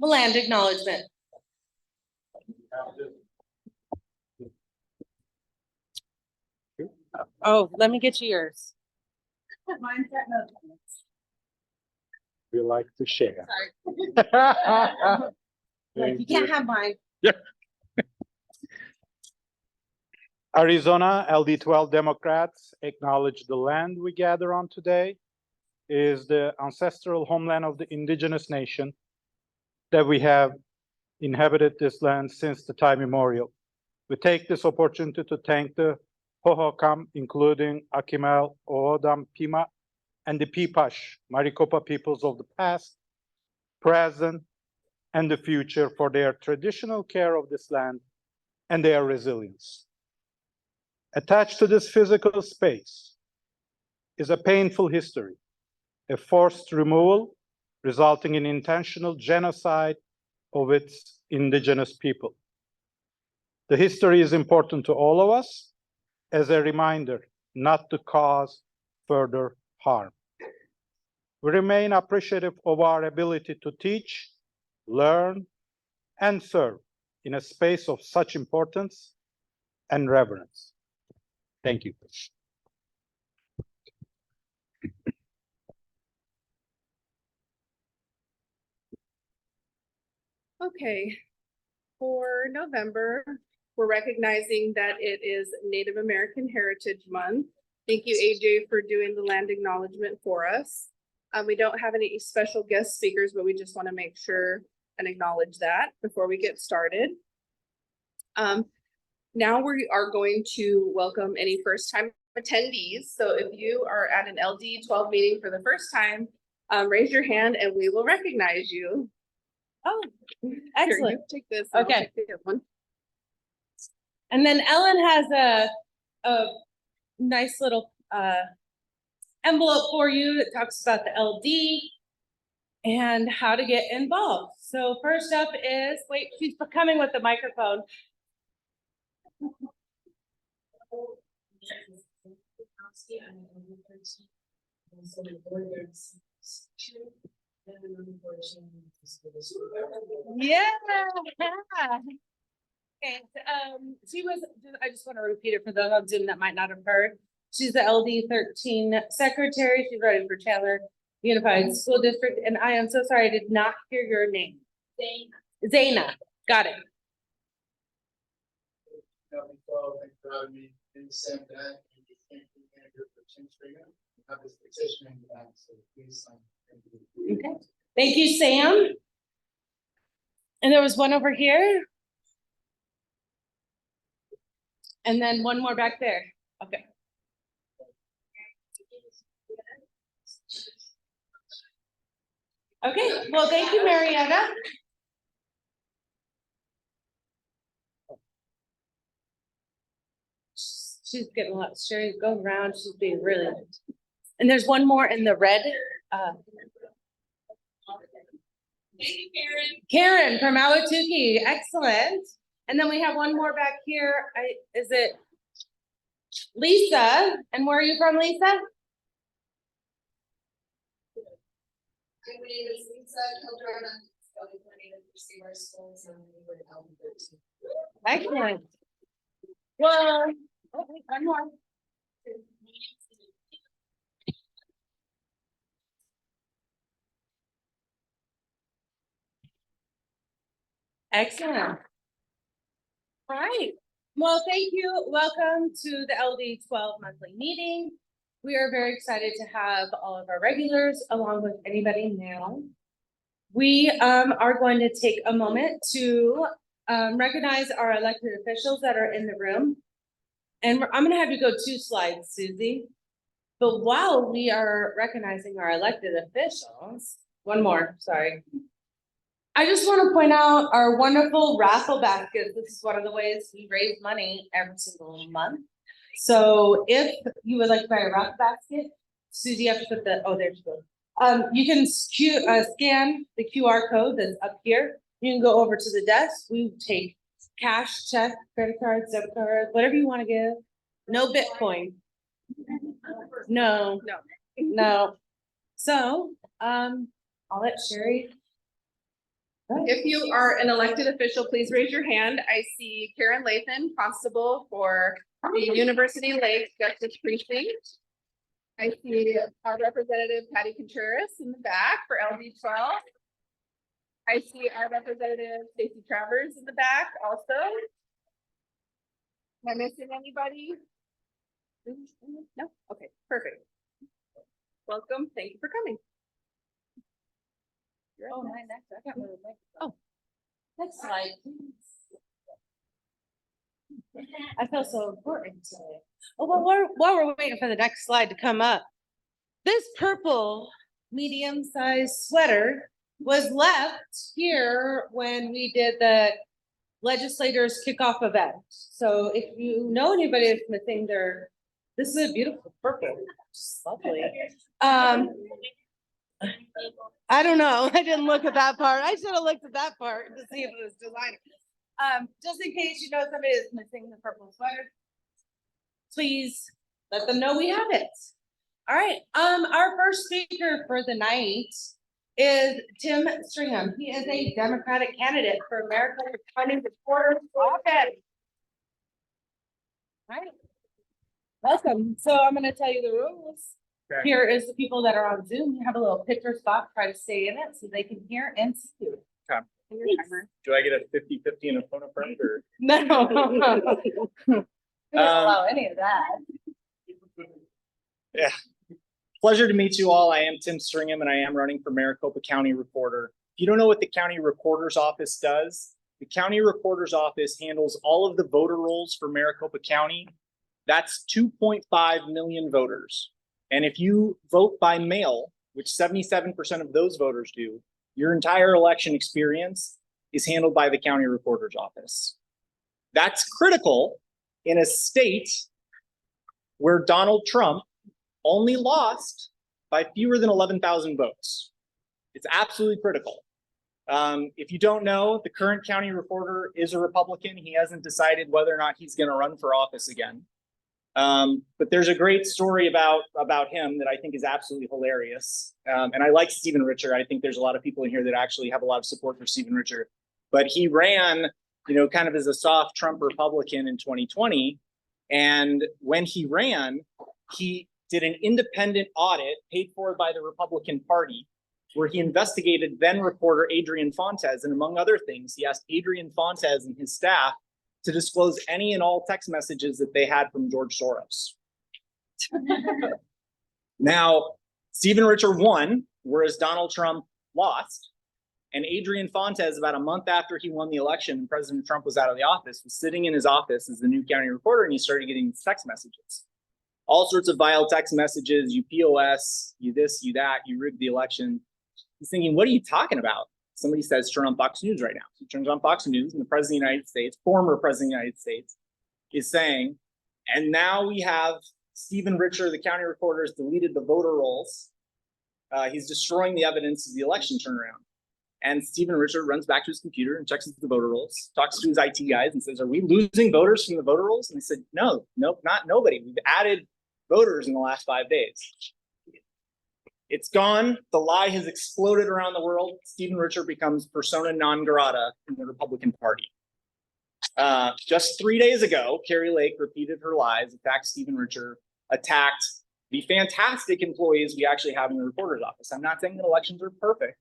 land acknowledgement. Oh, let me get you yours. Mine's at no. We like to share. Sorry. Like, you can't have mine. Yeah. Arizona LD12 Democrats acknowledge the land we gather on today is the ancestral homeland of the indigenous nation that we have inhabited this land since the time immemorial. We take this opportunity to thank the Hohokam, including Akimel, Oodam, Pima, and the Pipash, Maricopa peoples of the past, present, and the future for their traditional care of this land and their resilience. Attached to this physical space is a painful history, a forced removal resulting in intentional genocide of its indigenous people. The history is important to all of us as a reminder not to cause further harm. We remain appreciative of our ability to teach, learn, and serve in a space of such importance and reverence. Thank you. Okay, for November, we're recognizing that it is Native American Heritage Month. Thank you, AJ, for doing the land acknowledgement for us. We don't have any special guest speakers, but we just want to make sure and acknowledge that before we get started. Now we are going to welcome any first-time attendees. So if you are at an LD12 meeting for the first time, raise your hand and we will recognize you. Oh, Here, excellent. you take this. And I'll Okay. take the other one. And then Ellen has a nice little envelope for you that talks about the LD and how to get involved. So first up is, wait, she's coming with the microphone. Yeah. Okay, she was, I just want to repeat it for those on Zoom that might not have heard. She's the LD13 secretary. She's running for Chandler Unified School District. And I am so sorry, I did not hear your name. Zaina. Got it. Thanks for having me. In the same day, and you can't be manager for Tim Stringham. Have this petition in the back, so please sign. Thank you. Okay. Thank you, Sam. And there was one over here. And then one more back there. Okay. Okay, well, thank you, Marietta. She's getting a lot. Sherry, go around. She's being really. And there's one more in the red. Thank you, Karen. Karen from Ahwatukee. Excellent. And then we have one more back here. Is it Lisa? And where are you from, Lisa? My name is Lisa Kildren. I'm the coordinator for Seymour Schools and we're in LD13. Excellent. Well, oh, wait, one more. Excellent. All right. Well, thank you. Welcome to the LD12 monthly meeting. We are very excited to have all of our regulars along with anybody new. We are going to take a moment to recognize our elected officials that are in the room. And I'm gonna have you go 2 slides, Susie. But while we are recognizing our elected officials, one more, sorry. I just want to point out our wonderful raffle baskets. This is one of the ways we raise money every single month. So if you would like to buy a raffle basket, Susie, you have to put the, oh, there she goes. You can scan the QR code that's up here. You can go over to the desk. We take cash, check, credit cards, debit cards, whatever you want to give. No Bitcoin. No. No. So, I'll let Sherry If you are an elected official, please raise your hand. I see Karen Lathan, constable for the University Lake Justice Precinct. I see our representative Patty Contreras in the back for LD12. I see our representative Stacey Travers in the back also. Am I missing anybody? No? Okay, perfect. Welcome. Thank you for coming. You're up Oh, next. my next, I got my microphone. Oh, next slide, please. I feel so important today. Oh, well, while we're waiting for the next slide to come up, this purple medium-sized sweater was left here when we did the legislators kickoff event. So if you know anybody that's missing their, this is a beautiful purple, just lovely. I don't know. I didn't look at that part. I should have looked at that part to see if it was designer. Just in case you know somebody is missing the purple sweater, please let them know we have it. All right. Our first speaker for the night is Tim Stringham. He is a Democratic candidate for Maricopa County Recorder office. All right. Welcome. So I'm going to tell you the rules. Okay. Here is the people that are on Zoom. You have a little picture spot. Try to stay in it so they can hear and see you. Okay. And your timer. Do I get a 50-50 in a phone a friend or? No. We don't allow any of that. Yeah. Pleasure to meet you all. I am Tim Stringham and I am running for Maricopa County Recorder. If you don't know what the County Recorder's Office does, the County Recorder's Office handles all of the voter rolls for Maricopa County. That's 2.5 million voters. And if you vote by mail, which 77% of those voters do, your entire election experience is handled by the County Recorder's Office. That's critical in a state where Donald Trump only lost by fewer than 11,000 votes. It's absolutely critical. If you don't know, the current county recorder is a Republican. He hasn't decided whether or not he's going to run for office again. But there's a great story about him that I think is absolutely hilarious. And I like Stephen Richer. I think there's a lot of people in here that actually have a lot of support for Stephen Richer. But he ran, kind of as a soft Trump Republican in 2020. And when he ran, he did an independent audit paid for by the Republican Party, where he investigated then reporter Adrian Fontes. And among other things, he asked Adrian Fontes and his staff to disclose any and all text messages that they had from George Soros. Now, Stephen Richer won, whereas Donald Trump lost. And Adrian Fontes, about a month after he won the election and President Trump was out of the office, was sitting in his office as the new county recorder, and he started getting these text messages. All sorts of vile text messages, you POS, you this, you that, you rigged the election. He's thinking, what are you talking about? Somebody says, turn on Fox News right now. So he turns on Fox News, and the President of the United States, former President of the United States, is saying, and now we have Stephen Richer, the county recorder, has deleted the voter rolls. He's destroying the evidence of the election turnaround. And Stephen Richer runs back to his computer and checks the voter rolls, talks to his IT guys and says, are we losing voters from the voter rolls? And they said, no, nope, not nobody. We've added voters in the last 5 days. It's gone. The lie has exploded around the world. Stephen Richer becomes persona non grata in the Republican Party. Just 3 days ago, Carrie Lake repeated her lies, attacked Stephen Richer, attacked the fantastic employees we actually have in the reporter's office. I'm not saying that elections are perfect.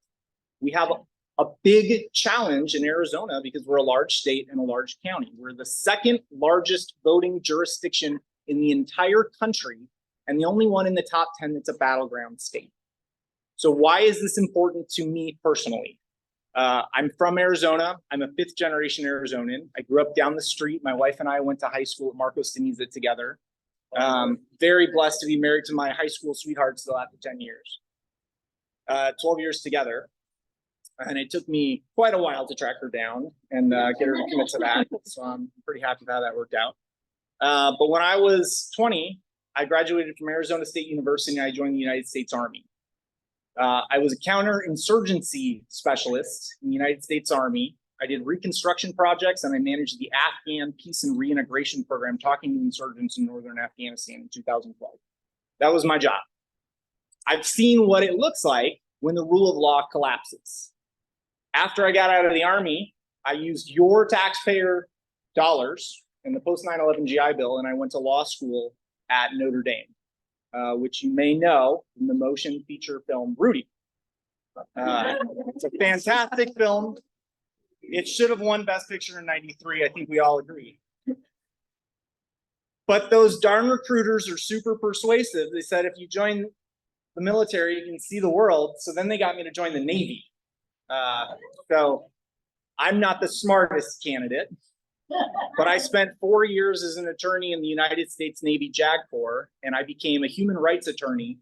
We have a big challenge in Arizona because we're a large state and a large county. We're the second largest voting jurisdiction in the entire country and the only one in the top 10 that's a battleground state. So why is this important to me personally? I'm from Arizona. I'm a 5th generation Arizonan. I grew up down the street. My wife and I went to high school at Marcos Deniza together. Very blessed to be married to my high school sweetheart still after 10 years. 12 years together. And it took me quite a while to track her down and get her to commit to that. So I'm pretty happy with how that worked out. But when I was 20, I graduated from Arizona State University and I joined the United States Army. I was a counterinsurgency specialist in the United States Army. I did reconstruction projects and I managed the Afghan peace and reintegration program, talking to insurgents in northern Afghanistan in 2012. That was my job. I've seen what it looks like when the rule of law collapses. After I got out of the Army, I used your taxpayer dollars in the post 9/11 GI Bill, and I went to law school at Notre Dame, which you may know from the motion feature film Rudy. It's a fantastic film. It should have won Best Picture in '93. I think we all agree. But those darn recruiters are super persuasive. They said, if you join the military, you can see the world. So then they got me to join the Navy. So I'm not the smartest candidate, but I spent 4 years as an attorney in the United States Navy JAG Corps, and I became a human rights attorney.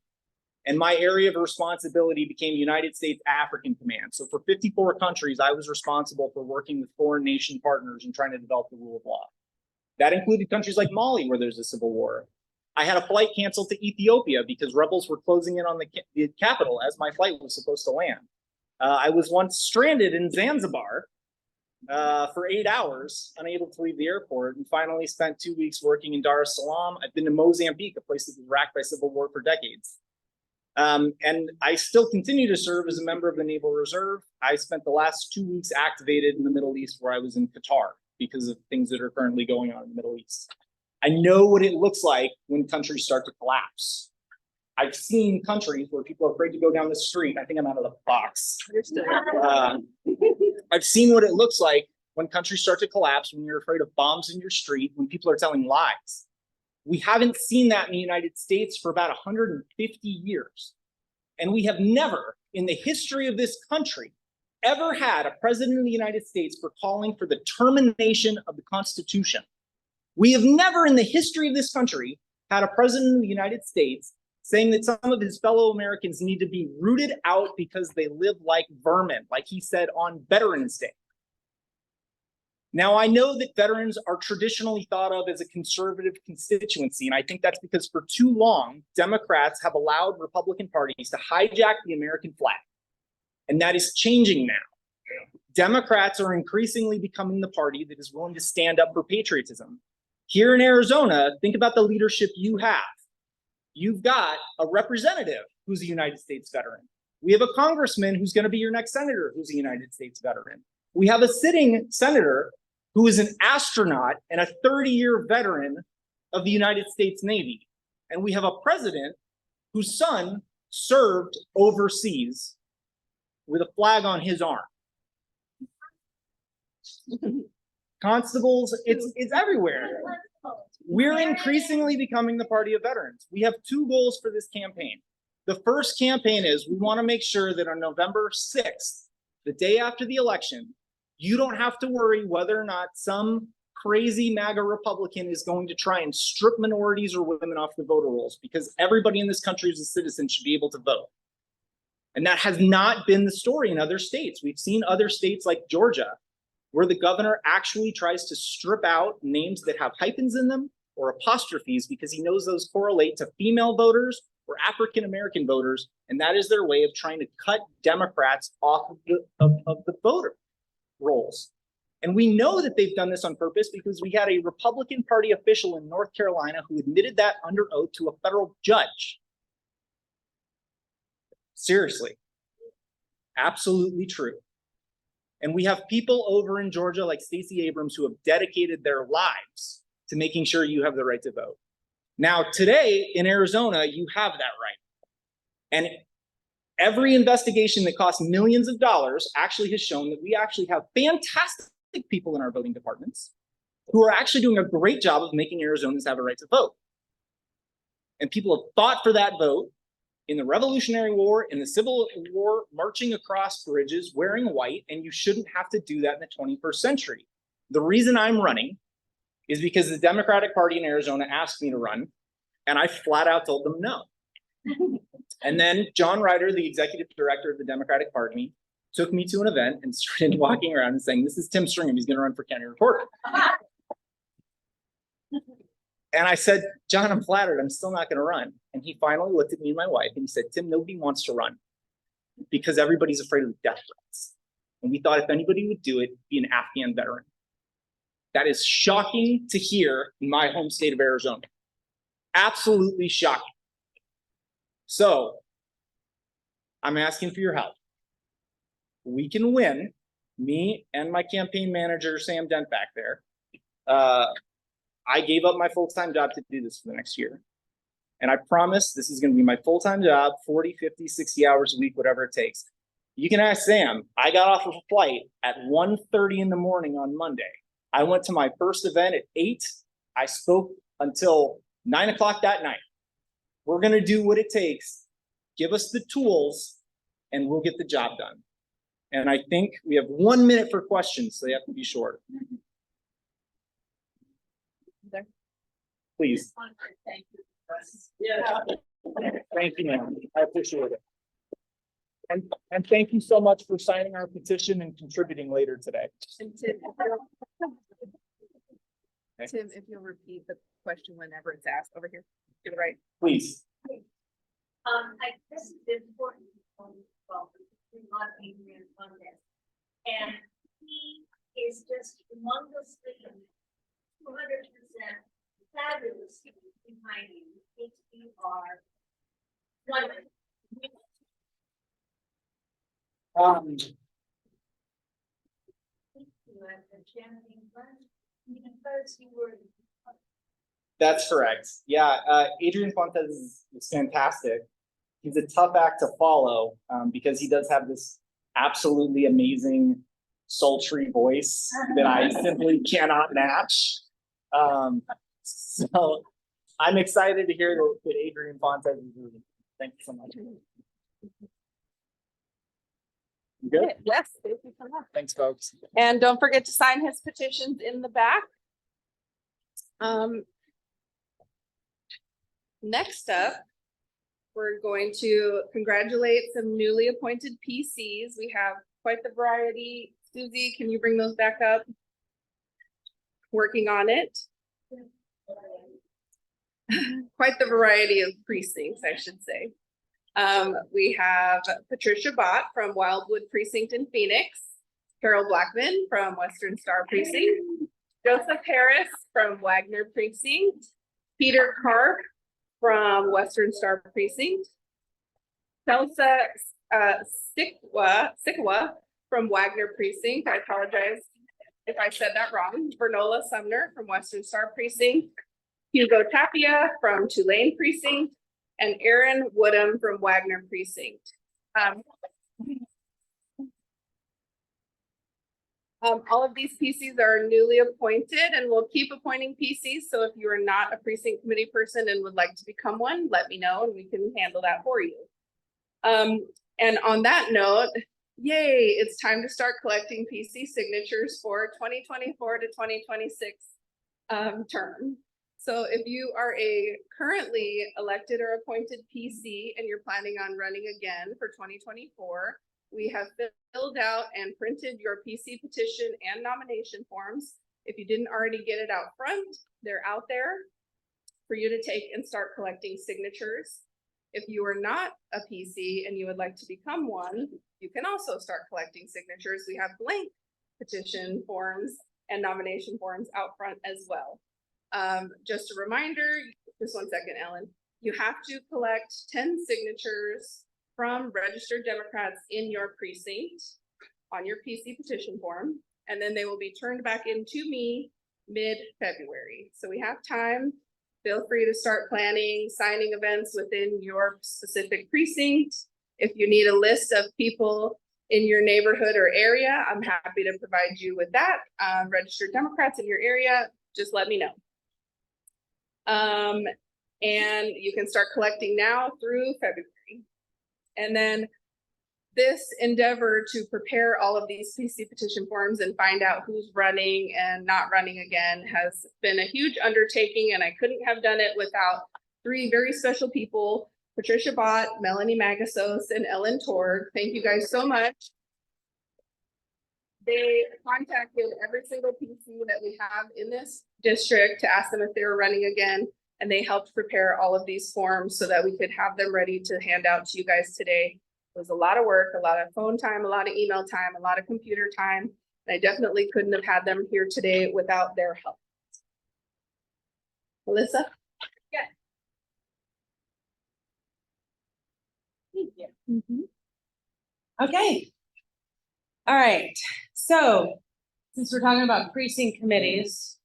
And my area of responsibility became United States African Command. So for 54 countries, I was responsible for working with foreign nation partners and trying to develop the rule of law. That included countries like Mali, where there's a civil war. I had a flight canceled to Ethiopia because rebels were closing in on the capital as my flight was supposed to land. I was once stranded in Zanzibar for 8 hours, unable to leave the airport, and finally spent 2 weeks working in Dar es Salaam. I've been to Mozambique, a place that was racked by civil war for decades. And I still continue to serve as a member of the Naval Reserve. I spent the last 2 weeks activated in the Middle East, where I was in Qatar because of things that are currently going on in the Middle East. I know what it looks like when countries start to collapse. I've seen countries where people are afraid to go down the street. I think I'm out of the box. I've seen what it looks like when countries start to collapse, when you're afraid of bombs in your street, when people are telling lies. We haven't seen that in the United States for about 150 years. And we have never, in the history of this country, ever had a president of the United States for calling for the termination of the Constitution. We have never in the history of this country had a president of the United States saying that some of his fellow Americans need to be rooted out because they live like vermin, like he said on Veterans Day. Now, I know that veterans are traditionally thought of as a conservative constituency, and I think that's because for too long, Democrats have allowed Republican parties to hijack the American flag. And that is changing now. Democrats are increasingly becoming the party that is willing to stand up for patriotism. Here in Arizona, think about the leadership you have. You've got a representative who's a United States veteran. We have a congressman who's going to be your next senator who's a United States veteran. We have a sitting senator who is an astronaut and a 30-year veteran of the United States Navy. And we have a president whose son served overseas with a flag on his arm. Constables, it's everywhere. We're increasingly becoming the party of veterans. We have two goals for this campaign. The first campaign is we want to make sure that on November 6th, the day after the election, you don't have to worry whether or not some crazy MAGA Republican is going to try and strip minorities or women off the voter rolls, because everybody in this country as a citizen should be able to vote. And that has not been the story in other states. We've seen other states like Georgia, where the governor actually tries to strip out names that have hyphens in them or apostrophes because he knows those correlate to female voters or African-American voters, and that is their way of trying to cut Democrats off of the voter rolls. And we know that they've done this on purpose because we had a Republican Party official in North Carolina who admitted that under oath to a federal judge. Seriously, absolutely true. And we have people over in Georgia like Stacey Abrams who have dedicated their lives to making sure you have the right to vote. Now, today in Arizona, you have that right. And every investigation that costs millions of dollars actually has shown that we actually have fantastic people in our voting departments who are actually doing a great job of making Arizonans have a right to vote. And people have fought for that vote in the Revolutionary War, in the Civil War, marching across bridges, wearing white, and you shouldn't have to do that in the 21st century. The reason I'm running is because the Democratic Party in Arizona asked me to run, and I flat out told them no. And then John Ryder, the executive director of the Democratic Party, took me to an event and started walking around and saying, "This is Tim Stringham, he's gonna run for county recorder." And I said, "John, I'm flattered, I'm still not gonna run." And he finally looked at me and my wife and he said, "Tim, nobody wants to run because everybody's afraid of the death threats. And we thought if anybody would do it, be an Afghan veteran." That is shocking to hear in my home state of Arizona. Absolutely shocking. So I'm asking for your help. We can win me and my campaign manager, Sam Dent back there, I gave up my full-time job to do this for the next year. And I promise this is going to be my full-time job, 40, 50, 60 hours a week, whatever it takes. You can ask Sam. I got off of a flight at 1:30 in the morning on Monday. I went to my first event at 8. I spoke until 9 o'clock that night. We're going to do what it takes. Give us the tools and we'll get the job done. And I think we have 1 minute for questions, so they have to be short. Please. Thank you. Thank you, ma'am. I appreciate it. And thank you so much for signing our petition and contributing later today. And Tim, if you'll repeat the question whenever it's asked over here, do it right. Please. This is important. Well, we want Adrian on this. And he is just humongously 200% fabulous behind you. If you are wonderful. That's correct. Yeah, Adrian Fontes is fantastic. He's a tough act to follow because he does have this absolutely amazing sultry voice that I simply cannot match. So I'm excited to hear that Adrian Fontes is moving. Thank you so much. You good? Yes, thank you so much. Thanks, folks. And don't forget to sign his petitions in the back. Next up, we're going to congratulate some newly appointed PCs. We have quite the variety. Susie, can you bring those back up? Working on it. Quite the variety of precincts, I should say. We have Patricia Bott from Wildwood Precinct in Phoenix, Carol Blackman from Western Star Precinct, Joseph Harris from Wagner Precinct, Peter Karp from Western Star Precinct, Telsa Sikwa from Wagner Precinct. I apologize if I said that wrong. Vernola Sumner from Western Star Precinct, Hugo Tapia from Tulane Precinct, and Aaron Woodham from Wagner Precinct. All of these PCs are newly appointed and we'll keep appointing PCs. So if you are not a precinct committee person and would like to become one, let me know and we can handle that for you. And on that note, yay, it's time to start collecting PC signatures for 2024 to 2026 term. So if you are a currently elected or appointed PC and you're planning on running again for 2024, we have filled out and printed your PC petition and nomination forms. If you didn't already get it out front, they're out there for you to take and start collecting signatures. If you are not a PC and you would like to become one, you can also start collecting signatures. We have blank petition forms and nomination forms out front as well. Just a reminder, just 1 second, Ellen, you have to collect 10 signatures from registered Democrats in your precinct on your PC petition form, and then they will be turned back into me mid-February. So we have time. Feel free to start planning signing events within your specific precinct. If you need a list of people in your neighborhood or area, I'm happy to provide you with that. Registered Democrats in your area, just let me know. And you can start collecting now through February. And then this endeavor to prepare all of these PC petition forms and find out who's running and not running again has been a huge undertaking, and I couldn't have done it without 3 very special people, Patricia Bott, Melanie Magasos, and Ellen Torg. Thank you guys so much. They contacted every single PC that we have in this district to ask them if they were running again, and they helped prepare all of these forms so that we could have them ready to hand out to you guys today. It was a lot of work, a lot of phone time, a lot of email time, a lot of computer time. And I definitely couldn't have had them here today without their help. Melissa? Yeah. Thank you. Okay. All right. So, since we're talking about precinct committees,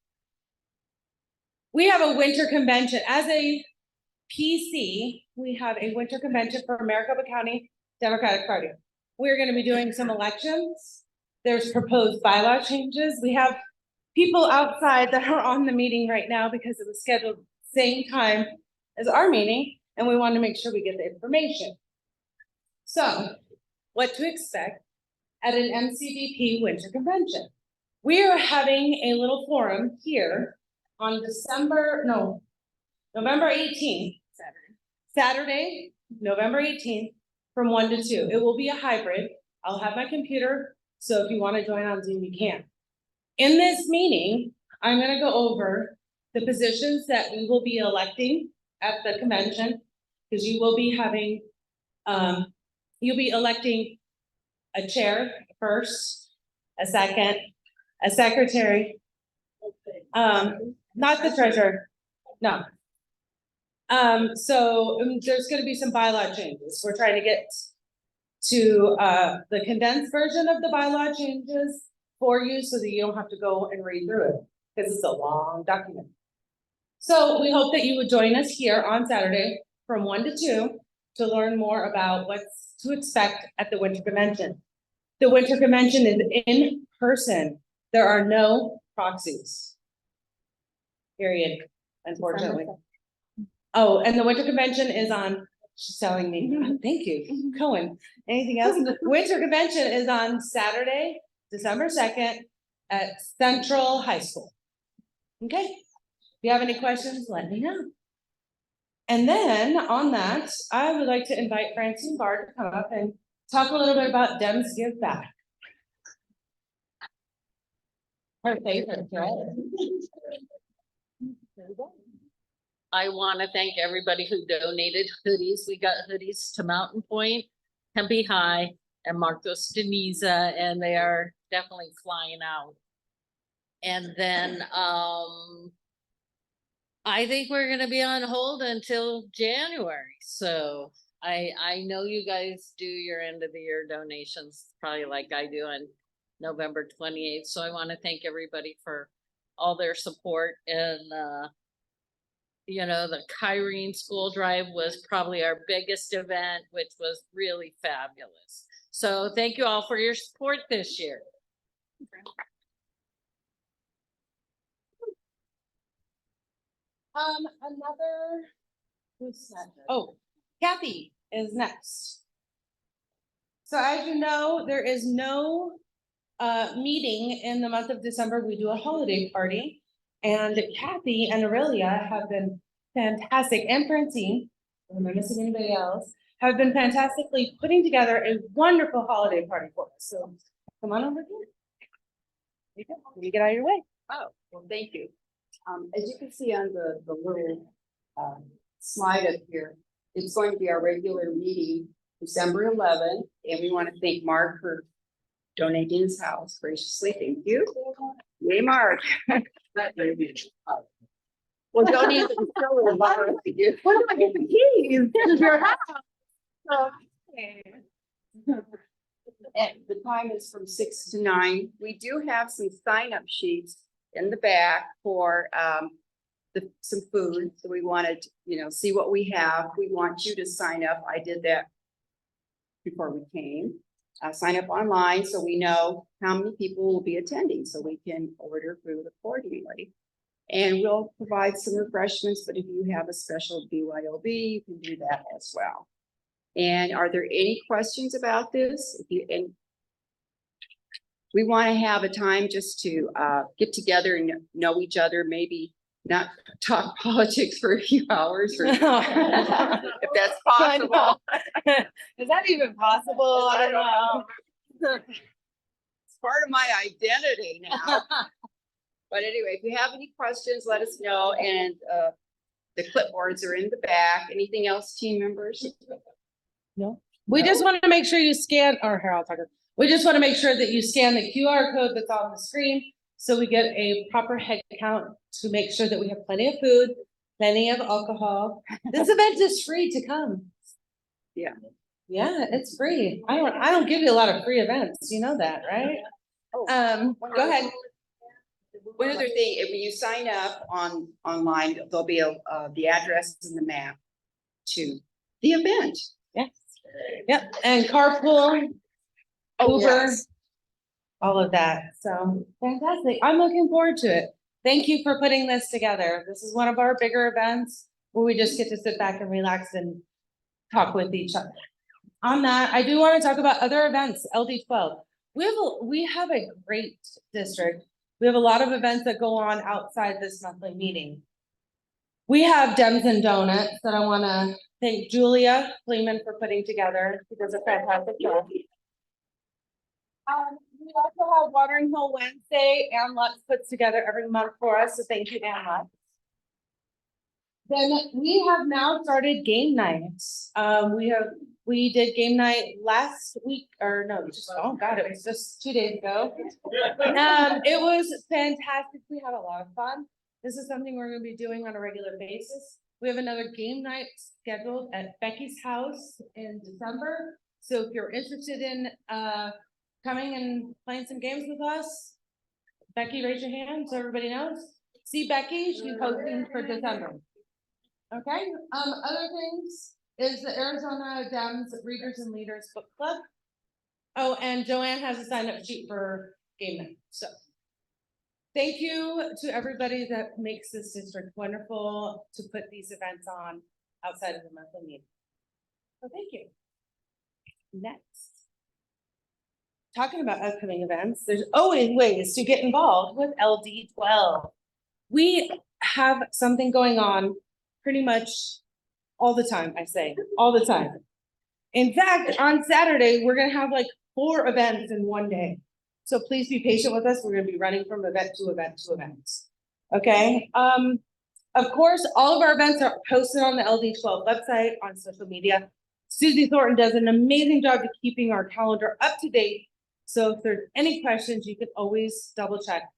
we have a winter convention. As a PC, we have a winter convention for Maricopa County Democratic Party. We're gonna be doing some elections. There's proposed bylaw changes. We have people outside that are on the meeting right now because it was scheduled same time as our meeting, and we want to make sure we get the information. So, what to expect at an MCDP winter convention? We are having a little forum here on November 18th. Saturday, November 18th, from 1 to 2. It will be a hybrid. I'll have my computer, so if you want to join on Zoom, you can. In this meeting, I'm gonna go over the positions that we will be electing at the convention, because you will be having, you'll be electing a chair first, a second, a secretary, not the treasurer, no. So there's gonna be some bylaw changes. We're trying to get to, the condensed version of the bylaw changes for you so that you don't have to go and read through it, because it's a long document. So we hope that you would join us here on Saturday from 1 to 2 to learn more about what's to expect at the winter convention. The winter convention is in person. There are no proxies. Period, unfortunately. Oh, and the winter convention is on, she's telling me, thank you, Cohen. Anything else? Winter convention is on Saturday, December 2nd at Central High School. Okay, if you have any questions, let me know. And then on that, I would like to invite Francine Barr to come up and talk a little bit about Dems Give Back. Her favorite, right? I want to thank everybody who donated hoodies. We got hoodies to Mountain Point, Tempe High, and Marcos Deniza, and they are definitely flying out. And then I think we're gonna be on hold until January. So I know you guys do your end of the year donations, probably like I do on November 28th. So I want to thank everybody for all their support. And you know, the Kyrene School Drive was probably our biggest event, which was really fabulous. So thank you all for your support this year. Who's next? Oh, Kathy is next. So as you know, there is no meeting in the month of December. We do a holiday party. And Kathy and Aurelia have been fantastic, and Francine, am I missing anybody else? Have been fantastically putting together a wonderful holiday party for us. So come on over here. There you go. Let me get out of your way. Oh, well, thank you. As you can see on the little slide up here, it's going to be our regular meeting, December 11th, and we want to thank Mark for donating his house graciously. Thank you. Yay, Mark. Well, don't even show him. What do I get the keys to your house? Okay. And the time is from 6 to 9. We do have some sign-up sheets in the back for some food. So we wanted to, you know, see what we have. We want you to sign up. I did that before we came. Sign up online so we know how many people will be attending, so we can order food accordingly. And we'll provide some refreshments, but if you have a special BYOB, you can do that as well. And are there any questions about this? And we want to have a time just to get together and know each other, maybe not talk politics for a few hours, or if that's possible. Is that even possible? I don't know. It's part of my identity now. But anyway, if you have any questions, let us know. And the clipboards are in the back. Anything else, team members? No. We just want to make sure you scan, or here, I'll talk. We just want to make sure that you scan the QR code that's on the screen, so we get a proper head count to make sure that we have plenty of food, plenty of alcohol. This event is free to come. Yeah. Yeah, it's free. I don't give you a lot of free events. You know that, right? Go ahead. One other thing, if you sign up online, there'll be the address and the map to the event. Yes. Yep, and carpool, Oh, Uber, yes. all of that. So fantastic. I'm looking forward to it. Thank you for putting this together. This is one of our bigger events where we just get to sit back and relax and talk with each other. On that, I do want to talk about other events, LD12. We have a great district. We have a lot of events that go on outside this monthly meeting. We have Dems and Donuts that I want to thank Julia Kleeman for putting together. She does a fantastic job. We also have Watering Hole Wednesday. Ann Lutz puts together every month for us, so thank you, Ann Lutz. Then we have now started game nights. We did game night last week, or no, just, oh God, it was just 2 days ago. It was fantastic. We had a lot of fun. This is something we're gonna be doing on a regular basis. We have another game night scheduled at Becky's house in December. So if you're interested in coming and playing some games with us, Becky, raise your hand so everybody knows. See Becky, she's hosting for December. Okay, other things is the Arizona Dems Readers and Leaders Book Club. Oh, and Joanne has a sign up sheet for game night, so. Thank you to everybody that makes this district wonderful to put these events on outside of the monthly meeting. So thank you. Next. Talking about upcoming events, there's always ways to get involved with LD12. We have something going on pretty much all the time, I say, all the time. In fact, on Saturday, we're gonna have like 4 events in one day. So please be patient with us. We're gonna be running from event to event to event. Okay, of course, all of our events are posted on the LD12 website, on social media. Susie Thornton does an amazing job of keeping our calendar up to date. So if there's any questions, you can always double check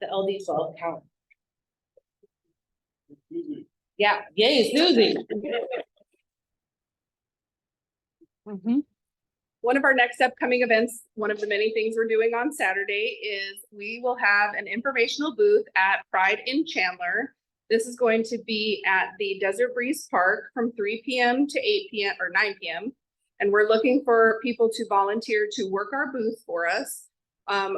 the LD12 calendar. Yeah, yay, Susie. One of our next upcoming events, one of the many things we're doing on Saturday is we will have an informational booth at Pride in Chandler. This is going to be at the Desert Breeze Park from 3 p.m. to 8 p.m. or 9 p.m. And we're looking for people to volunteer to work our booth for us.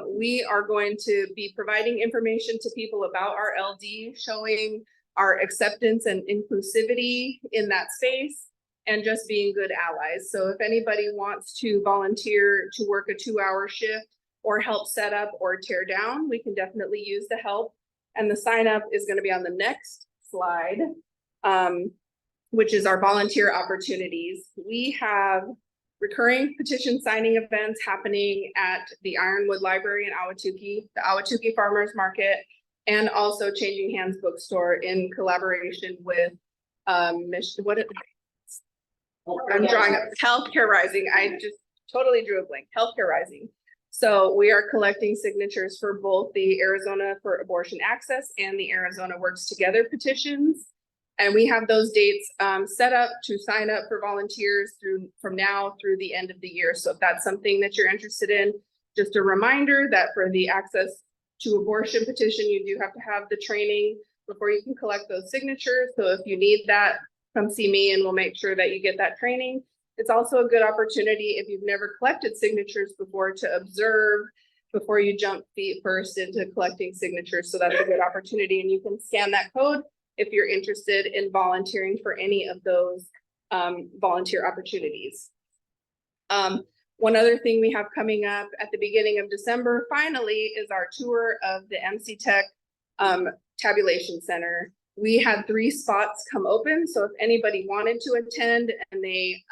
We are going to be providing information to people about our LD, showing our acceptance and inclusivity in that space, and just being good allies. So if anybody wants to volunteer to work a 2-hour shift or help set up or tear down, we can definitely use the help. And the sign up is going to be on the next slide, which is our volunteer opportunities. We have recurring petition signing events happening at the Ironwood Library in Ahwatukee, the Ahwatukee Farmers Market, and also Changing Hands Bookstore in collaboration with I'm drawing up Healthcare Rising. I just totally drew a blank. Healthcare Rising. So we are collecting signatures for both the Arizona for Abortion Access and the Arizona Works Together petitions. And we have those dates set up to sign up for volunteers from now through the end of the year. So if that's something that you're interested in, just a reminder that for the Access to Abortion petition, you do have to have the training before you can collect those signatures. So if you need that, come see me and we'll make sure that you get that training. It's also a good opportunity if you've never collected signatures before to observe before you jump feet first into collecting signatures. So that's a good opportunity, and you can scan that code if you're interested in volunteering for any of those volunteer opportunities. One other thing we have coming up at the beginning of December, finally, is our tour of the MC Tech Tabulation Center. We had 3 spots come open, so if anybody wanted to attend and they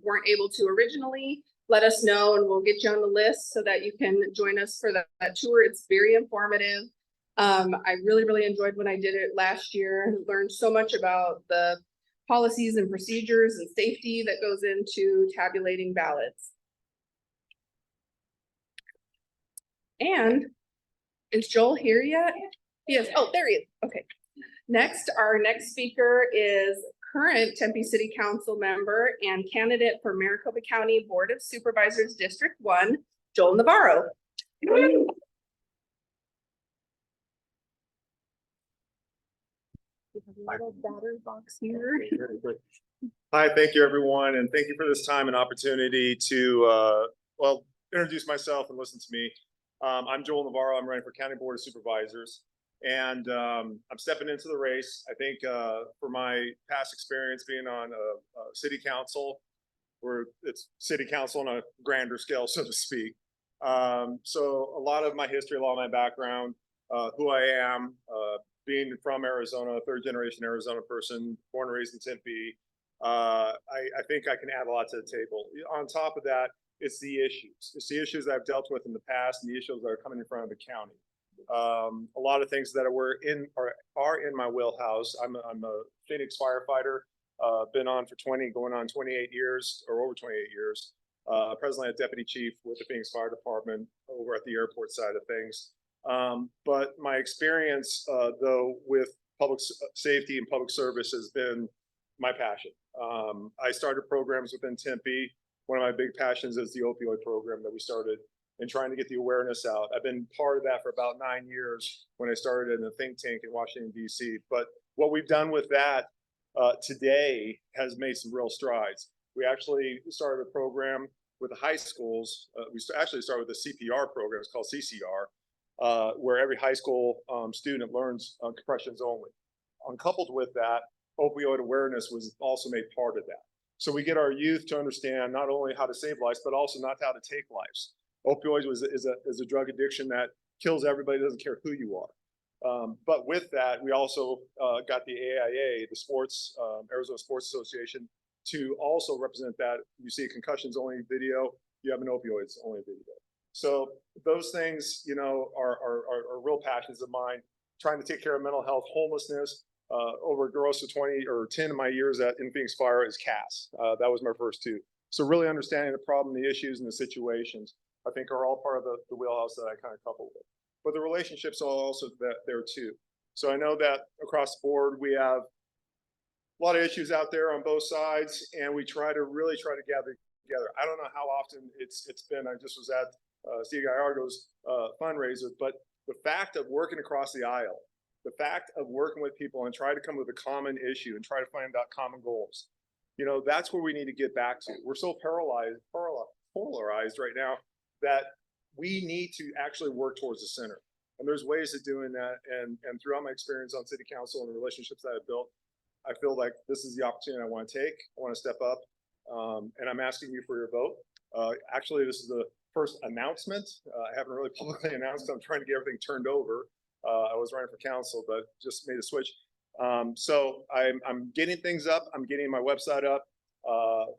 weren't able to originally, let us know and we'll get you on the list so that you can join us for that tour. It's very informative. I really enjoyed when I did it last year. Learned so much about the policies and procedures and safety that goes into tabulating ballots. And is Joel here yet? Yes. Oh, there he is. Okay. Next, our next speaker is current Tempe City Council member and candidate for Maricopa County Board of Supervisors District 1, Joel Navarro. Little battery box here. Hi, thank you, everyone, and thank you for this time and opportunity to, well, introduce myself and listen to me. I'm Joel Navarro. I'm running for County Board of Supervisors, and I'm stepping into the race. I think for my past experience being on a city council, where it's city council on a grander scale, so to speak. So a lot of my history, a lot of my background, who I am, being from Arizona, third generation Arizona person, born and raised in Tempe. I think I can add a lot to the table. On top of that, it's the issues. It's the issues I've dealt with in the past and the issues that are coming in front of the county. A lot of things that are in my wheelhouse. I'm a Phoenix firefighter, been on for going on 28 years or over 28 years. Presently a deputy chief with the Phoenix Fire Department over at the airport side of things. But my experience, though, with public safety and public service has been my passion. I started programs within Tempe. One of my big passions is the opioid program that we started and trying to get the awareness out. I've been part of that for about 9 years when I started in a think tank in Washington, D.C. But what we've done with that today has made some real strides. We actually started a program with the high schools. We actually started with a CPR program. It's called CCR, where every high school student learns compressions only. Uncoupled with that, opioid awareness was also made part of that. So we get our youth to understand not only how to save lives, but also not how to take lives. Opioids is a drug addiction that kills everybody, doesn't care who you are. But with that, we also got the AIA, the sports, Arizona Sports Association, to also represent that. You see a concussions only video, you have an opioids only video. So those things, you know, are real passions of mine. Trying to take care of mental health, homelessness. Over a gross of 20 or 10 of my years in Phoenix Fire is CAS. That was my first two. So really understanding the problem, the issues, and the situations, I think are all part of the wheelhouse that I kind of couple with. But the relationships are also there too. So I know that across the board, we have a lot of issues out there on both sides, and we really try to gather together. I don't know how often it's been. I just was at Steve Gallardo's fundraiser, but the fact of working across the aisle, the fact of working with people and try to come with a common issue and try to find out common goals, you know, that's where we need to get back to. We're so polarized right now that we need to actually work towards the center. And there's ways of doing that. And throughout my experience on city council and the relationships that I've built, I feel like this is the opportunity I want to take. I want to step up. And I'm asking you for your vote. Actually, this is the first announcement. I haven't really publicly announced. I'm trying to get everything turned over. I was running for council, but just made a switch. So I'm getting things up. I'm getting my website up.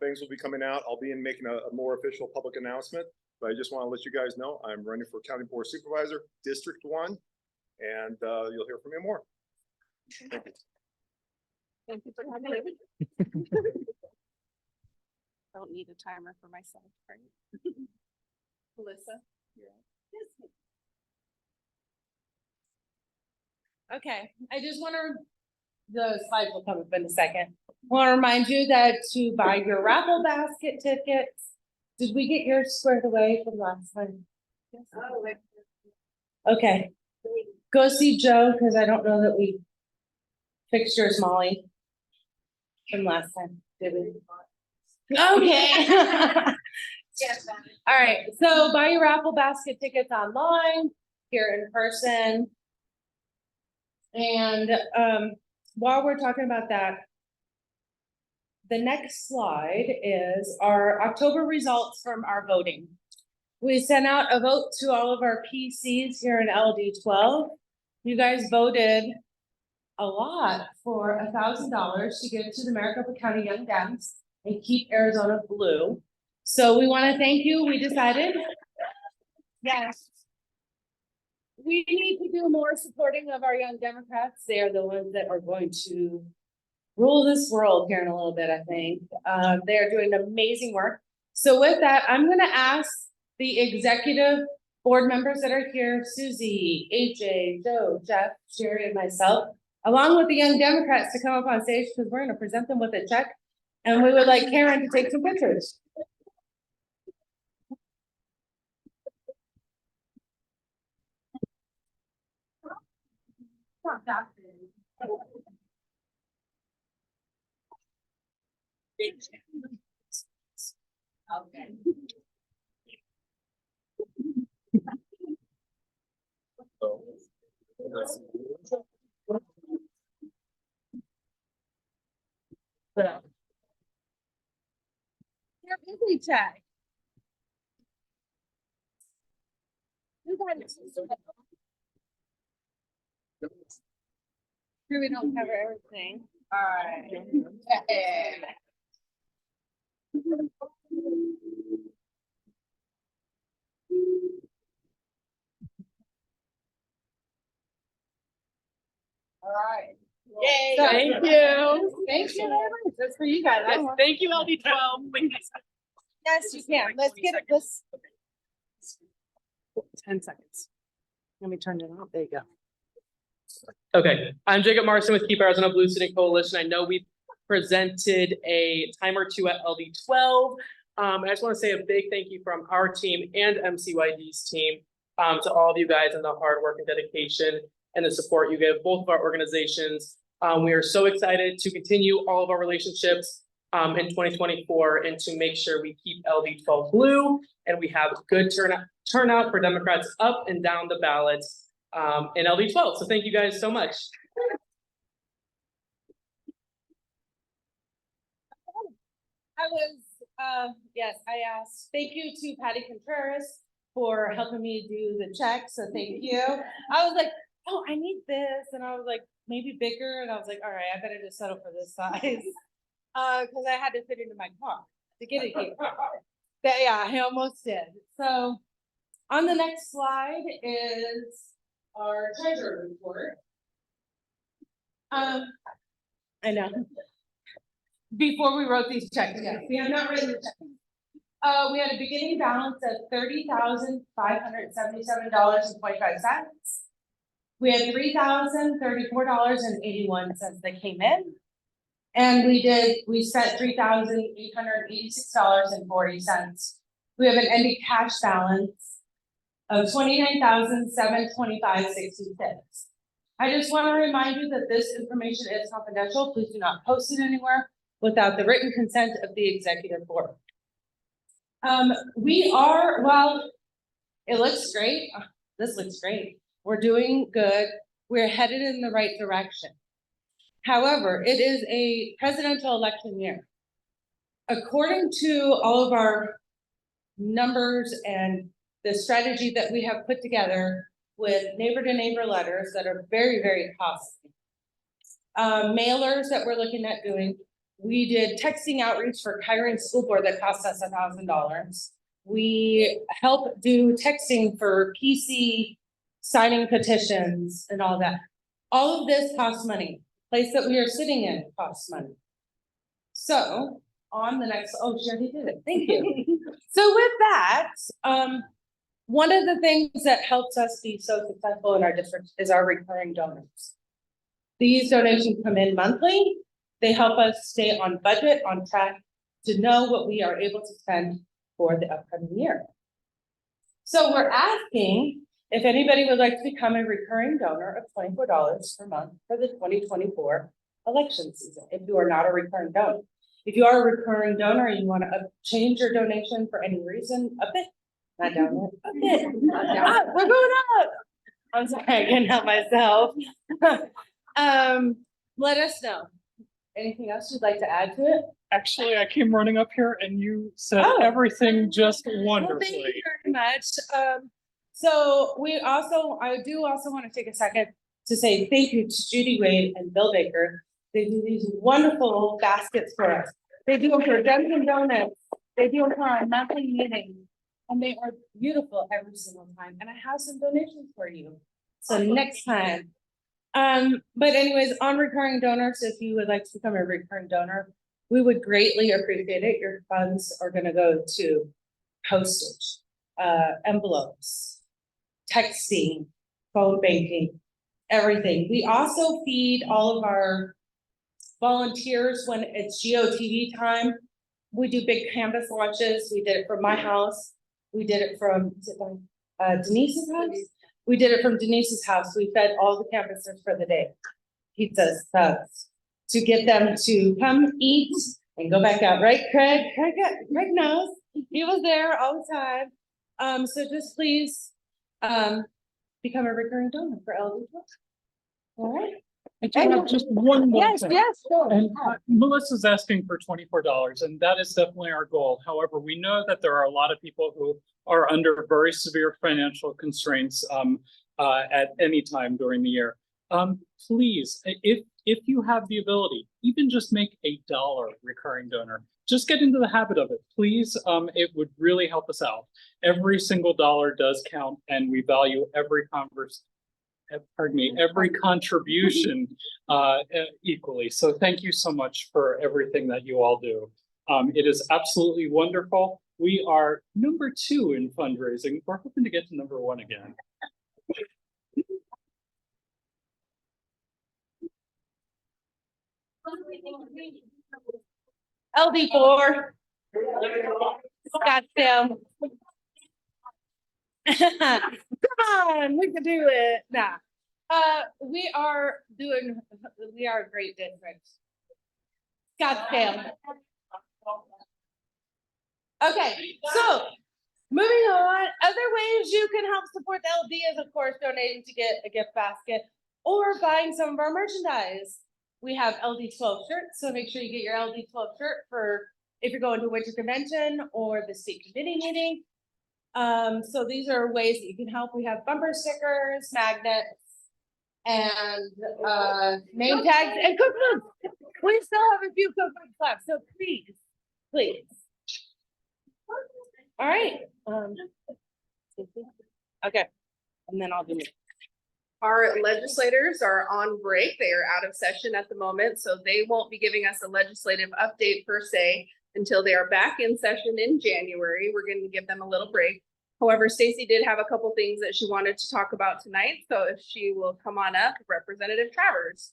Things will be coming out. I'll be making a more official public announcement, but I just want to let you guys know I'm running for County Board Supervisor, District 1, and you'll hear from me more. Thank you. Thank you for having me. Don't need a timer for myself, right? Melissa? Okay, I just want to, the slides will come up in a second. I want to remind you that to buy your raffle basket tickets, did we get yours squared away from last time? Okay, go see Joe, because I don't know that we fixed yours, Molly, from last time, did we? Okay. All right, so buy your raffle basket tickets online, here in person. And while we're talking about that, the next slide is our October results from our voting. We sent out a vote to all of our PCs here in LD12. You guys voted a lot for $1,000 to give to the Maricopa County Young Dems and keep Arizona blue. So we want to thank you. We decided, yes, we need to do more supporting of our young Democrats. They are the ones that are going to rule this world here in a little bit, I think. They are doing amazing work. So with that, I'm going to ask the executive board members that are here, Susie, AJ, Joe, Jeff, Sherry, and myself, along with the young Democrats, to come up on stage because we're going to present them with a check. And we would like Karen to take some pictures. Okay. Your busy check. You got it. Sure we don't cover everything. All right. All right. Yay. So- Thank you. Thank you very much. That's for you guys. I Yes, don't want- thank you, LD12. Yes, you can. Let's get it. Let's. 10 seconds. Let me turn it on. There you go. Okay, I'm Jacob Marson with Keep Arizona Blue City Coalition. I know we presented a time or two at LD12. I just want to say a big thank you from our team and MCYD's team to all of you guys and the hard work and dedication and the support you give both of our organizations. We are so excited to continue all of our relationships in 2024 and to make sure we keep LD12 blue and we have good turnout for Democrats up and down the ballot in LD12. So thank you guys so much. Yes, I asked, thank you to Patty Contreras for helping me do the check, so thank you. I was like, oh, I need this, and I was like, maybe bigger, and I was like, all right, I better just settle for this size. Cause I had to fit into my car to get it here. But yeah, I almost did. So on the next slide is our treasurer report. I know. Before we wrote these checks, yes, we have not written the checks. We had a beginning balance of $30,577.25. We had $3,034.81 that came in. And we spent $3,886.40. We have an ending cash balance of $29,725.66. I just want to remind you that this information is confidential. Please do not post it anywhere without the written consent of the executive board. Well, it looks great. This looks great. We're doing good. We're headed in the right direction. However, it is a presidential election year. According to all of our numbers and the strategy that we have put together with neighbor to neighbor letters that are very, very costly. Mailers that we're looking at doing. We did texting outreach for Kyron School Board that cost us $1,000. We help do texting for PC signing petitions and all that. All of this costs money. Place that we are sitting in costs money. So on the next, oh, she already did it. Thank you. So with that, one of the things that helps us be so successful in our district is our recurring donors. These donations come in monthly. They help us stay on budget, on track, to know what we are able to spend for the upcoming year. So we're asking if anybody would like to become a recurring donor of $24 per month for the 2024 election season, if you are not a recurring donor. If you are a recurring donor and you want to change your donation for any reason, a bit, not down yet, a bit, up, we're going up. I'm sorry, I can't help myself. Let us know. Anything else you'd like to add to it? Actually, I came running up here and you said Oh. everything just Well, thank wonderfully. you very much. So I do also want to take a second to say thank you to Judy Wade and Bill Baker. They do these wonderful baskets for us. They do them for Dunkin' Donuts. They do them for our monthly meeting. And they are beautiful every single time. And I have some donations for you. So next time. But anyways, on recurring donors, if you would like to become a recurring donor, we would greatly appreciate it. Your funds are gonna go to postage, envelopes, texting, phone banking, everything. We also feed all of our volunteers when it's GOTV time. We do big canvas launches. We did it from my house. We did it from Denise's house. We did it from Denise's house. We fed all the canvassers for the day. Pizzas, subs, to get them to come eat and go back out, right, Craig? Craig knows, he was there all the time. So just please, become a recurring donor for LD12. All right? I do have just one more Yes, thing. yes, sure. And Melissa's asking for $24, and that is definitely our goal. However, we know that there are a lot of people who are under very severe financial constraints at any time during the year. Please, if you have the ability, even just make $1 recurring donor. Just get into the habit of it, please. It would really help us out. Every single dollar does count, and we value every every contribution equally. So thank you so much for everything that you all do. It is absolutely wonderful. We are number 2 in fundraising. We're hoping to get to number 1 again. LD4. Scottsdale. Come on, we can do it. Nah. We are a great district. Scottsdale. Okay, so moving on, other ways you can help support the LD is, of course, donating to get a gift basket or buying some of our merchandise. We have LD12 shirts, so make sure you get your LD12 shirt for if you're going to a winter convention or the state committee meeting. So these are ways that you can help. We have bumper stickers, magnets, and name tags and cookbooks. We still have a few cookbooks left, so please. All right. Okay, and then I'll do it. Our legislators are on break. They are out of session at the moment, so they won't be giving us a legislative update per se until they are back in session in January. We're going to give them a little break. However, Stacy did have a couple things that she wanted to talk about tonight, so if she will come on up, Representative Travers.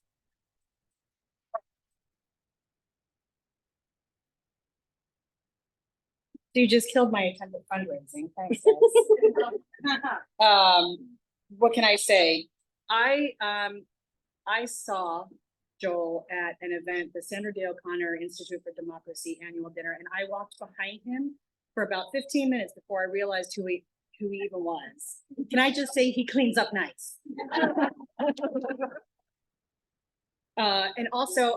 You just killed my attempt at fundraising. Thanks, what can I say? I saw Joel at an event, the Sandra Day O'Connor Institute for Democracy annual dinner, and I walked behind him for about 15 minutes before I realized who he even was. Can I just say he cleans up nice? And also,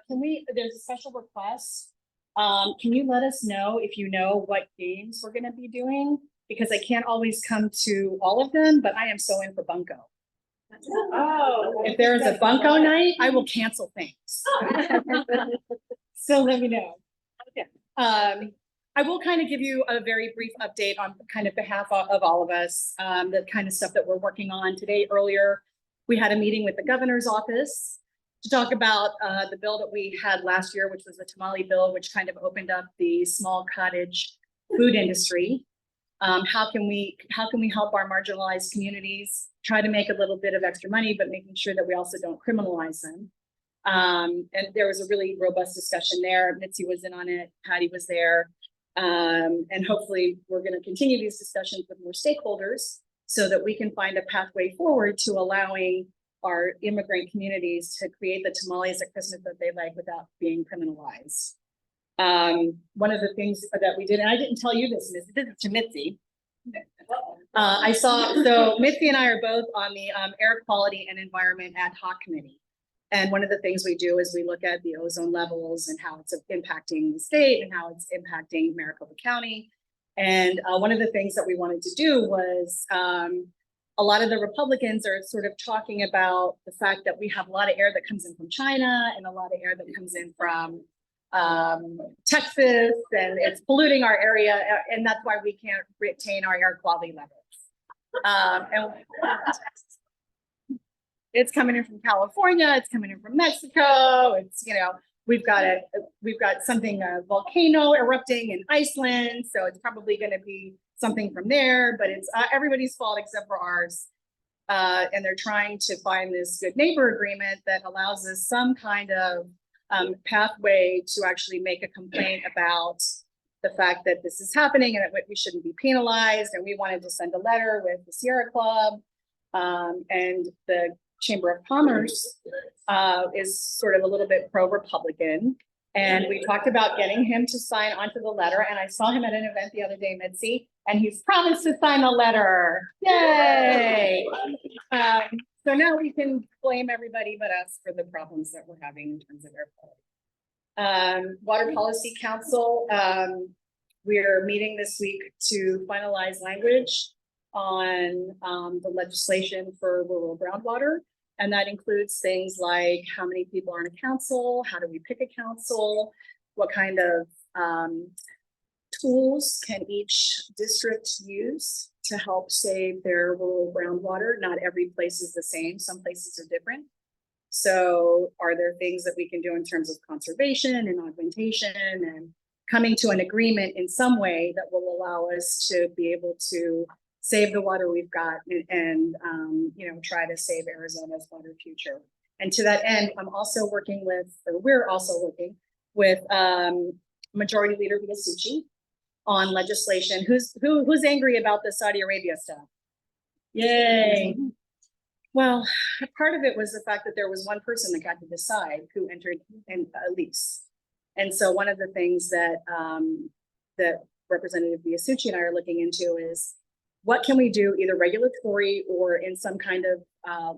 there's a special request. Can you let us know if you know what games we're gonna be doing? Because I can't always come to all of them, but I am so in for bunco. Oh. If there is a bunco night, I will cancel things. So let me know. Okay. I will kind of give you a very brief update on kind of behalf of all of us, the kind of stuff that we're working on today. Earlier, we had a meeting with the governor's office to talk about the bill that we had last year, which was the tamale bill, which kind of opened up the small cottage food industry. How can we help our marginalized communities try to make a little bit of extra money, but making sure that we also don't criminalize them? And there was a really robust discussion there. Mitzi was in on it. Patty was there. And hopefully we're going to continue these discussions with more stakeholders so that we can find a pathway forward to allowing our immigrant communities to create the tamales at Christmas that they like without being criminalized. One of the things that we did, and I didn't tell you this is to Mitzi. So Mitzi and I are both on the Air Quality and Environment Ad Hoc Committee. And one of the things we do is we look at the ozone levels and how it's impacting the state and how it's impacting Maricopa County. And one of the things that we wanted to do was a lot of the Republicans are sort of talking about the fact that we have a lot of air that comes in from China and a lot of air that comes in from Texas, and it's polluting our area, and that's why we can't retain our air quality levels. And it's coming in from California, it's coming in from Mexico, it's, we've got something, a volcano erupting in Iceland, so it's probably going to be something from there, but it's everybody's fault except for ours. And they're trying to find this good neighbor agreement that allows us some kind of pathway to actually make a complaint about the fact that this is happening and that we shouldn't be penalized. And we wanted to send a letter with the Sierra Club and the Chamber of Commerce is sort of a little bit pro-Republican. And we talked about getting him to sign onto the letter, and I saw him at an event the other day, Mitzi, and he's promised to sign the letter. Yay! So now we can blame everybody but us for the problems that we're having in terms of air quality. Water Policy Council, we're meeting this week to finalize language on the legislation for rural groundwater. And that includes things like how many people are in a council, how do we pick a council, what kind of tools can each district use to help save their rural groundwater. Not every place is the same, some places are different. So are there things that we can do in terms of conservation and augmentation and coming to an agreement in some way that will allow us to be able to save the water we've got and you know, try to save Arizona's water future. And to that end, I'm also working with, or we're also working with Majority Leader Biasucci on legislation. Who's angry about the Saudi Arabia stuff? Yay. Well, part of it was the fact that there was one person that got to decide who entered in a lease. And so one of the things that that Representative Biasucci and I are looking into is what can we do, either regulatory or in some kind of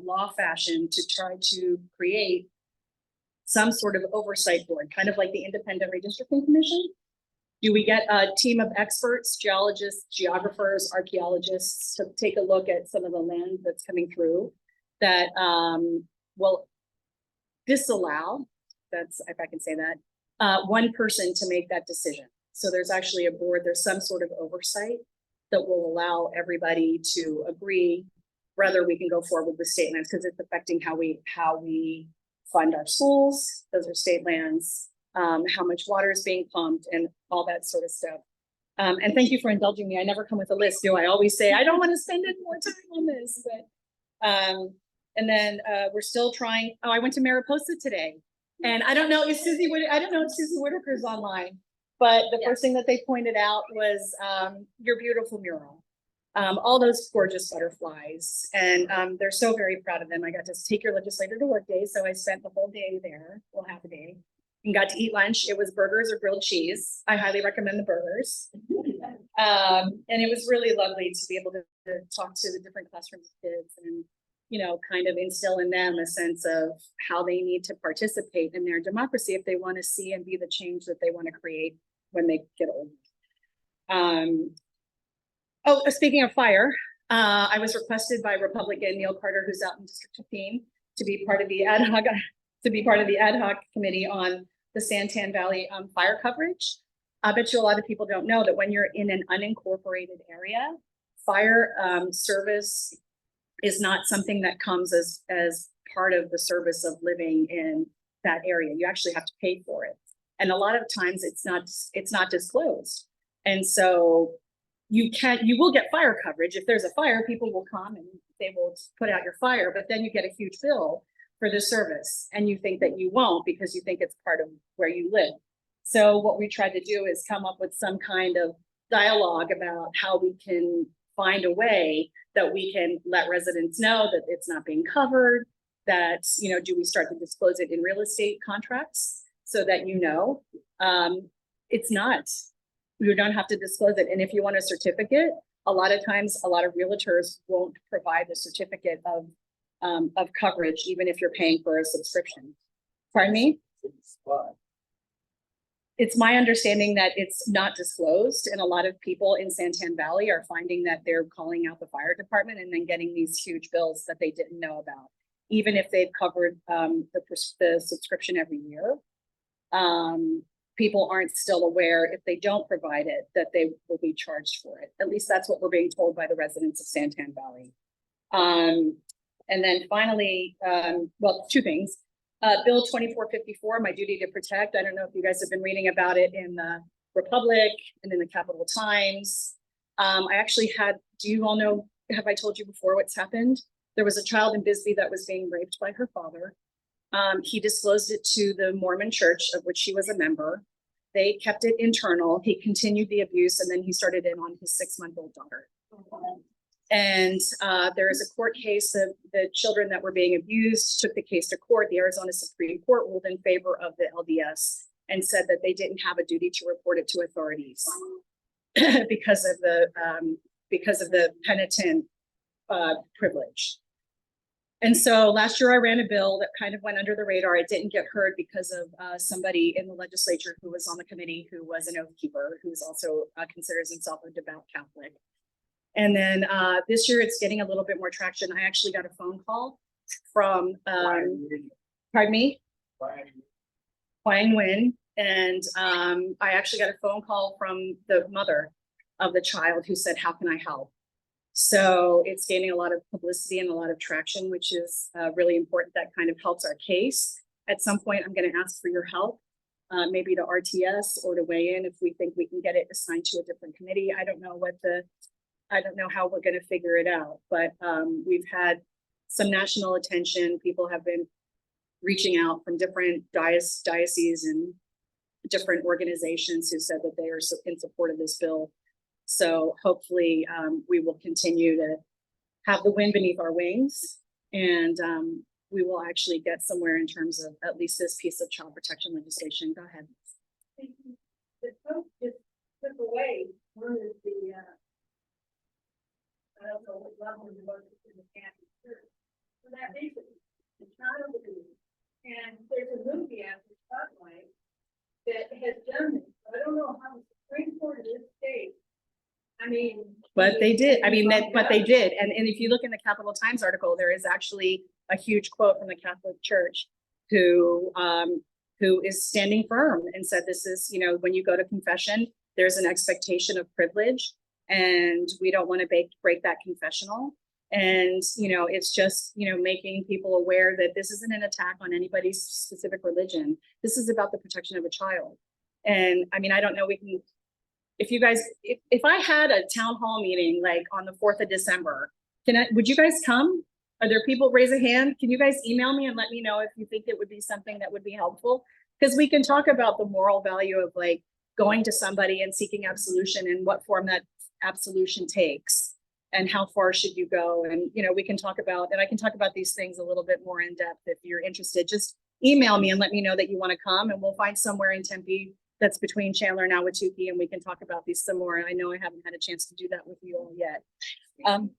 law fashion, to try to create some sort of oversight board, kind of like the Independent Redistricting Commission? Do we get a team of experts, geologists, geographers, archaeologists to take a look at some of the land that's coming through that will disallow, that's, if I can say that, one person to make that decision? So there's actually a board, there's some sort of oversight that will allow everybody to agree whether we can go forward with state lands, because it's affecting how we fund our schools. Those are state lands, how much water is being pumped and all that sort of stuff. And thank you for indulging me. I never come with a list, do I? Always say, I don't want to spend any more time on this, but, and then we're still trying. Oh, I went to Maricopa today, and I don't know if Susie Whitaker's online. But the first thing that they pointed out was your beautiful mural. All those gorgeous butterflies. And they're so very proud of them. I got to take your legislator to work day. So I spent the whole day there, well, half a day, and got to eat lunch. It was burgers or grilled cheese. I highly recommend the burgers. And it was really lovely to be able to talk to the different classroom kids and, you know, kind of instill in them a sense of how they need to participate in their democracy if they want to see and be the change that they want to create when they get old. Oh, speaking of fire, I was requested by Republican Neil Carter, who's out in District 15, to be part of the ad hoc committee on the Santan Valley fire coverage. I bet you a lot of people don't know that when you're in an unincorporated area, fire service is not something that comes as part of the service of living in that area. You actually have to pay for it. And a lot of times it's not disclosed. And so you will get fire coverage. If there's a fire, people will come and they will put out your fire, but then you get a huge bill for the service. And you think that you won't because you think it's part of where you live. So what we tried to do is come up with some kind of dialogue about how we can find a way that we can let residents know that it's not being covered, that, you know, do we start to disclose it in real estate contracts so that, you know, it's not, you don't have to disclose it. And if you want a certificate, a lot of times, a lot of realtors won't provide the certificate of coverage, even if you're paying for a subscription. Pardon me? It's my understanding that it's not disclosed, and a lot of people in Santan Valley are finding that they're calling out the fire department and then getting these huge bills that they didn't know about, even if they've covered the subscription every year. People aren't still aware, if they don't provide it, that they will be charged for it. At least that's what we're being told by the residents of Santan Valley. And then finally, well, two things. Bill 2454, My Duty to Protect. I don't know if you guys have been reading about it in the Republic and in the Capital Times. I actually had, do you all know, have I told you before what's happened? There was a child in Bisbee that was being raped by her father. He disclosed it to the Mormon church, of which he was a member. They kept it internal. He continued the abuse, and then he started in on his 6-month-old daughter. And there is a court case of the children that were being abused, took the case to court. The Arizona Supreme Court ruled in favor of the LDS and said that they didn't have a duty to report it to authorities because of the penitent privilege. And so last year I ran a bill that kind of went under the radar. It didn't get heard because of somebody in the legislature who was on the committee who was an oath keeper, who's also considers himself a devout Catholic. And then this year it's getting a little bit more traction. I actually got a phone call from, pardon me? Huang Nguyen. And I actually got a phone call from the mother of the child who said, how can I help? So it's gaining a lot of publicity and a lot of traction, which is really important. That kind of helps our case. At some point, I'm going to ask for your help, maybe to RTS or to weigh in if we think we can get it assigned to a different committee. I don't know how we're going to figure it out, but we've had some national attention. People have been reaching out from different dioceses and different organizations who said that they are in support of this bill. So hopefully we will continue to have the wind beneath our wings, and we will actually get somewhere in terms of at least this piece of child protection legislation. Go ahead. The vote just took away one of the, I don't know what level the vote is in the county church. So that basically, the child abuse, and there's a movie after Spotlight that has done this. I don't know how the Supreme Court of this state. I mean. But they did. I mean, but they did. And if you look in the Capital Times article, there is actually a huge quote from the Catholic Church who is standing firm and said, this is, you know, when you go to confession, there's an expectation of privilege, and we don't want to break that confessional. And, you know, it's just, you know, making people aware that this isn't an attack on anybody's specific religion. This is about the protection of a child. And I mean, I don't know, if you guys, if I had a town hall meeting like on the 4th of December, would you guys come? Are there people, raise a hand? Can you guys email me and let me know if you think it would be something that would be helpful? Because we can talk about the moral value of like going to somebody and seeking absolution and what form that absolution takes and how far should you go. And, you know, we can talk about, and I can talk about these things a little bit more in depth if you're interested. Just email me and let me know that you want to come, and we'll find somewhere in Tempe that's between Chandler and Ahwatukee, and we can talk about these some more. I know I haven't had a chance to do that with you all yet. You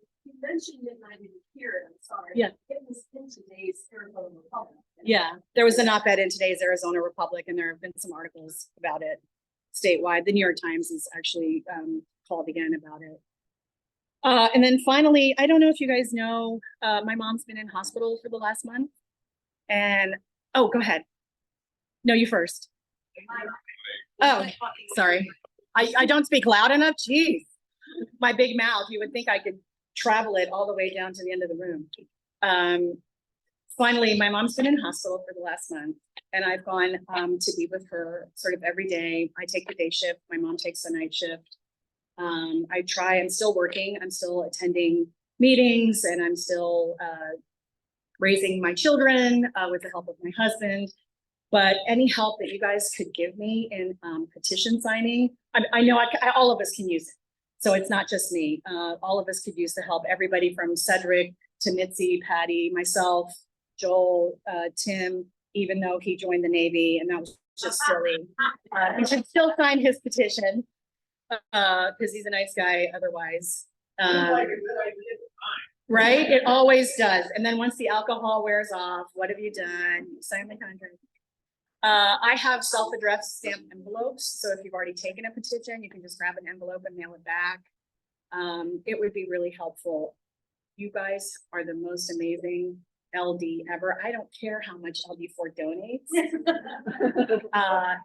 mentioned it, and I didn't hear it, I'm sorry. Yeah. It was in today's Arizona Republic. Yeah, there was an op-ed in today's Arizona Republic, and there have been some articles about it statewide. The New York Times is actually called again about it. And then finally, I don't know if you guys know, my mom's been in hospital for the last month. And, oh, go ahead. No, you first. Oh, sorry. I don't speak loud enough. Jeez, my big mouth. You would think I could travel it all the way down to the end of the room. Finally, my mom's been in hospital for the last month, and I've gone to be with her sort of every day. I take the day shift. My mom takes the night shift. I'm still working. I'm still attending meetings, and I'm still raising my children with the help of my husband. But any help that you guys could give me in petition signing, I know all of us can use it. So it's not just me. All of us could use the help. Everybody from Cedric to Mitzi, Patty, myself, Joel, Tim, even though he joined the Navy, and that was just silly. He should still sign his petition because he's a nice guy otherwise. Right? It always does. And then once the alcohol wears off, what have you done? You sign the contract. I have self-addressed stamped envelopes. So if you've already taken a petition, you can just grab an envelope and mail it back. It would be really helpful. You guys are the most amazing LD ever. I don't care how much LD4 donates.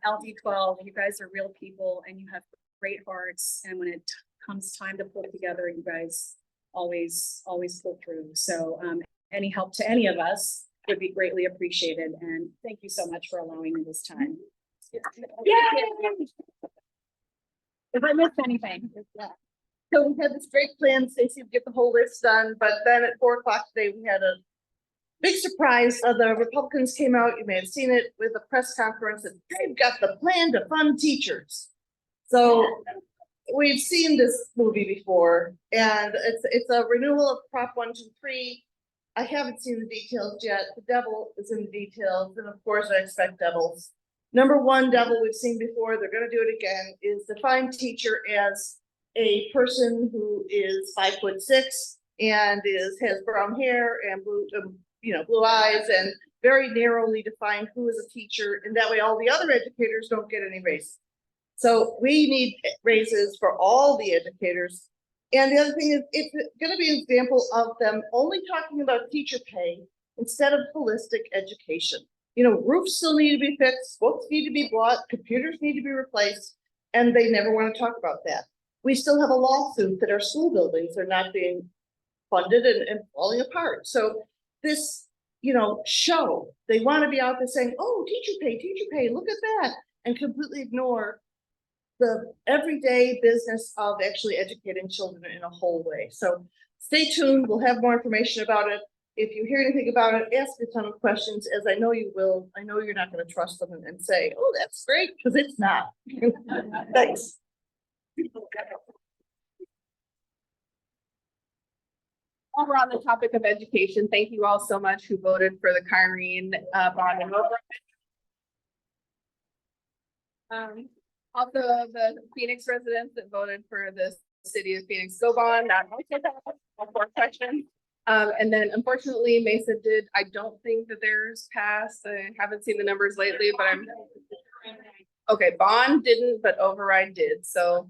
LD12, you guys are real people and you have great hearts. And when it comes time to pull together, you guys always pull through. So any help to any of us would be greatly appreciated. And thank you so much for allowing me this time. Yay! If I missed anything. So we had this great plan, Stacey, to get the whole list done, but then at 4 o'clock today, we had a big surprise. The Republicans came out, you may have seen it with a press conference, and they've got the plan to fund teachers. So we've seen this movie before, and it's a renewal of Prop 123. I haven't seen the details yet. The devil is in the details, and of course I expect devils number one devil we've seen before, they're gonna do it again, is define teacher as a person who is 5'6" and has brown hair and blue, blue eyes, and very narrowly define who is a teacher, and that way all the other educators don't get any raises. So we need raises for all the educators. And the other thing is, it's gonna be an example of them only talking about teacher pay instead of holistic education. Roofs still need to be fixed, books need to be bought, computers need to be replaced, and they never want to talk about that. We still have a lawsuit that our school buildings are not being funded and falling apart. So this, show, they want to be out there saying, oh, teacher pay, look at that, and completely ignore the everyday business of actually educating children in a whole way. So stay tuned, we'll have more information about it. If you hear anything about it, ask a ton of questions, as I know you will. I know you're not going to trust them and say, oh, that's great, because it's not. Thanks. While we're on the topic of education, thank you all so much who voted for the Kyrene bond and override. Also, the Phoenix residents that voted for the city of Phoenix go bond, not more questions. And then unfortunately Mesa did, I don't think that theirs passed. I haven't seen the numbers lately, but okay, bond didn't, but override did. So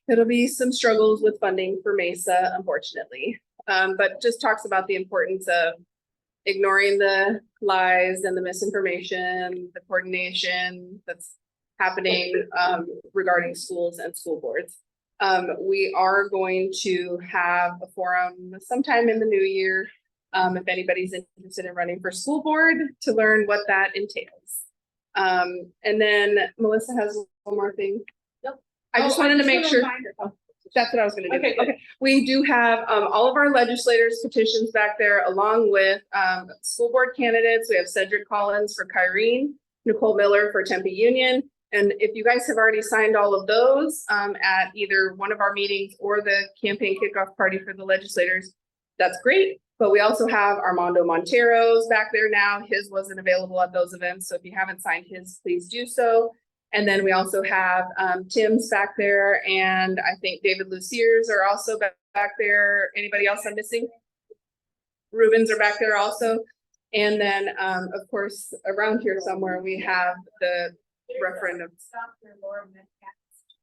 it'll be some struggles with funding for Mesa, unfortunately. But just talks about the importance of ignoring the lies and the misinformation, the coordination that's happening regarding schools and school boards. We are going to have a forum sometime in the new year, if anybody's interested in running for school board, to learn what that entails. And then Melissa has one more thing. Nope. I just wanted to make sure. That's what I was gonna do. Okay. We do have all of our legislators' petitions back there, along with school board candidates. We have Cedric Collins for Kyrene, Nicole Miller for Tempe Union. And if you guys have already signed all of those at either one of our meetings or the campaign kickoff party for the legislators, that's great. But we also have Armando Montero's back there now. His wasn't available at those events. So if you haven't signed his, please do so. And then we also have Tim's back there, and I think David Lucier's are also back there. Anybody else I'm missing? Rubens are back there also. And then of course, around here somewhere, we have the referendum.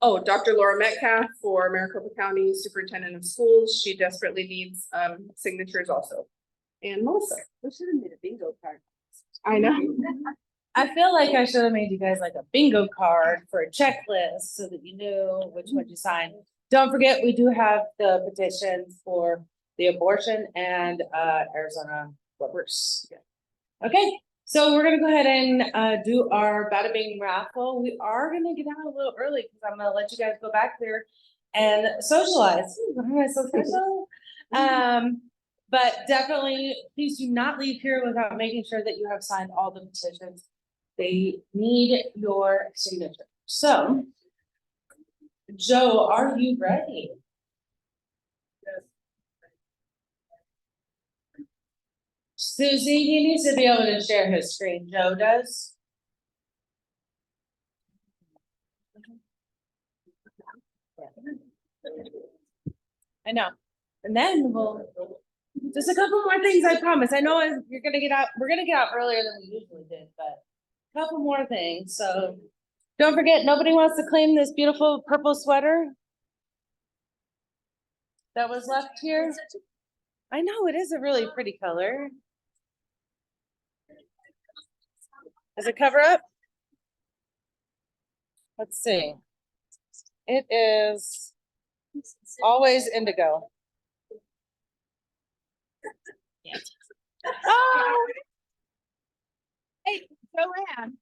Oh, Dr. Laura Metcalf for Maricopa County Superintendent of Schools. She desperately needs signatures also. And Melissa. We should have made a bingo card. I know. I feel like I should have made you guys like a bingo card for a checklist so that you knew which one you signed. Don't forget, we do have the petitions for the abortion and Arizona workers. Okay, so we're gonna go ahead and do our bada bing raffle. We are gonna get out a little early because I'm gonna let you guys go back there and socialize. Ooh, am I so special? But definitely, please do not leave here without making sure that you have signed all the petitions. They need your signature. So, Joe, are you ready? Susie, he needs to be able to share his screen. Joe does. I know. And then we'll just a couple more things, I promise. I know you're gonna get out, we're gonna get out earlier than we usually did, but a couple more things. So don't forget, nobody wants to claim this beautiful purple sweater that was left here. I know it is a really pretty color. Does it cover up? Let's see. It is always indigo. Yeah. Oh! Hey, Joanne.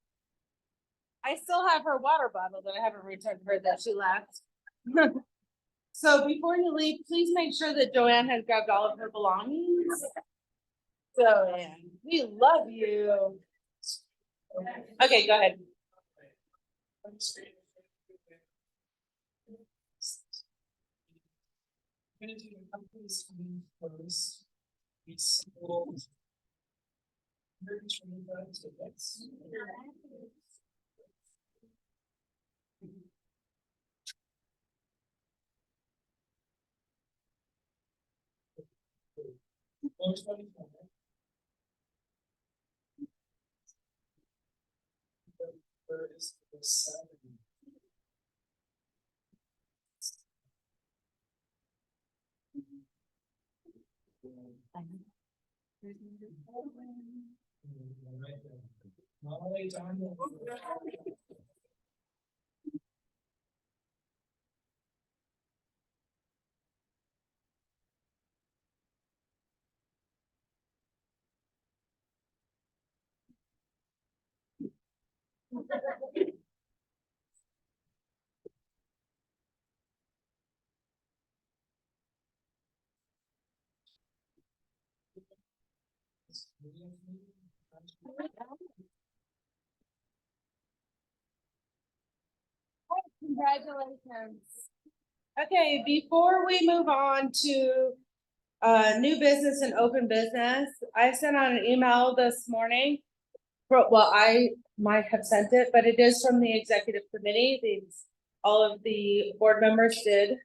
I still have her water bottle that I haven't returned her that she left. So before you leave, please make sure that Joanne has grabbed all of her belongings. Joanne, we love you. Okay, go ahead. Congratulations. Okay, before we move on to new business and open business, I sent out an email this morning. Well, I might have sent it, but it is from the executive committee. All of the board members did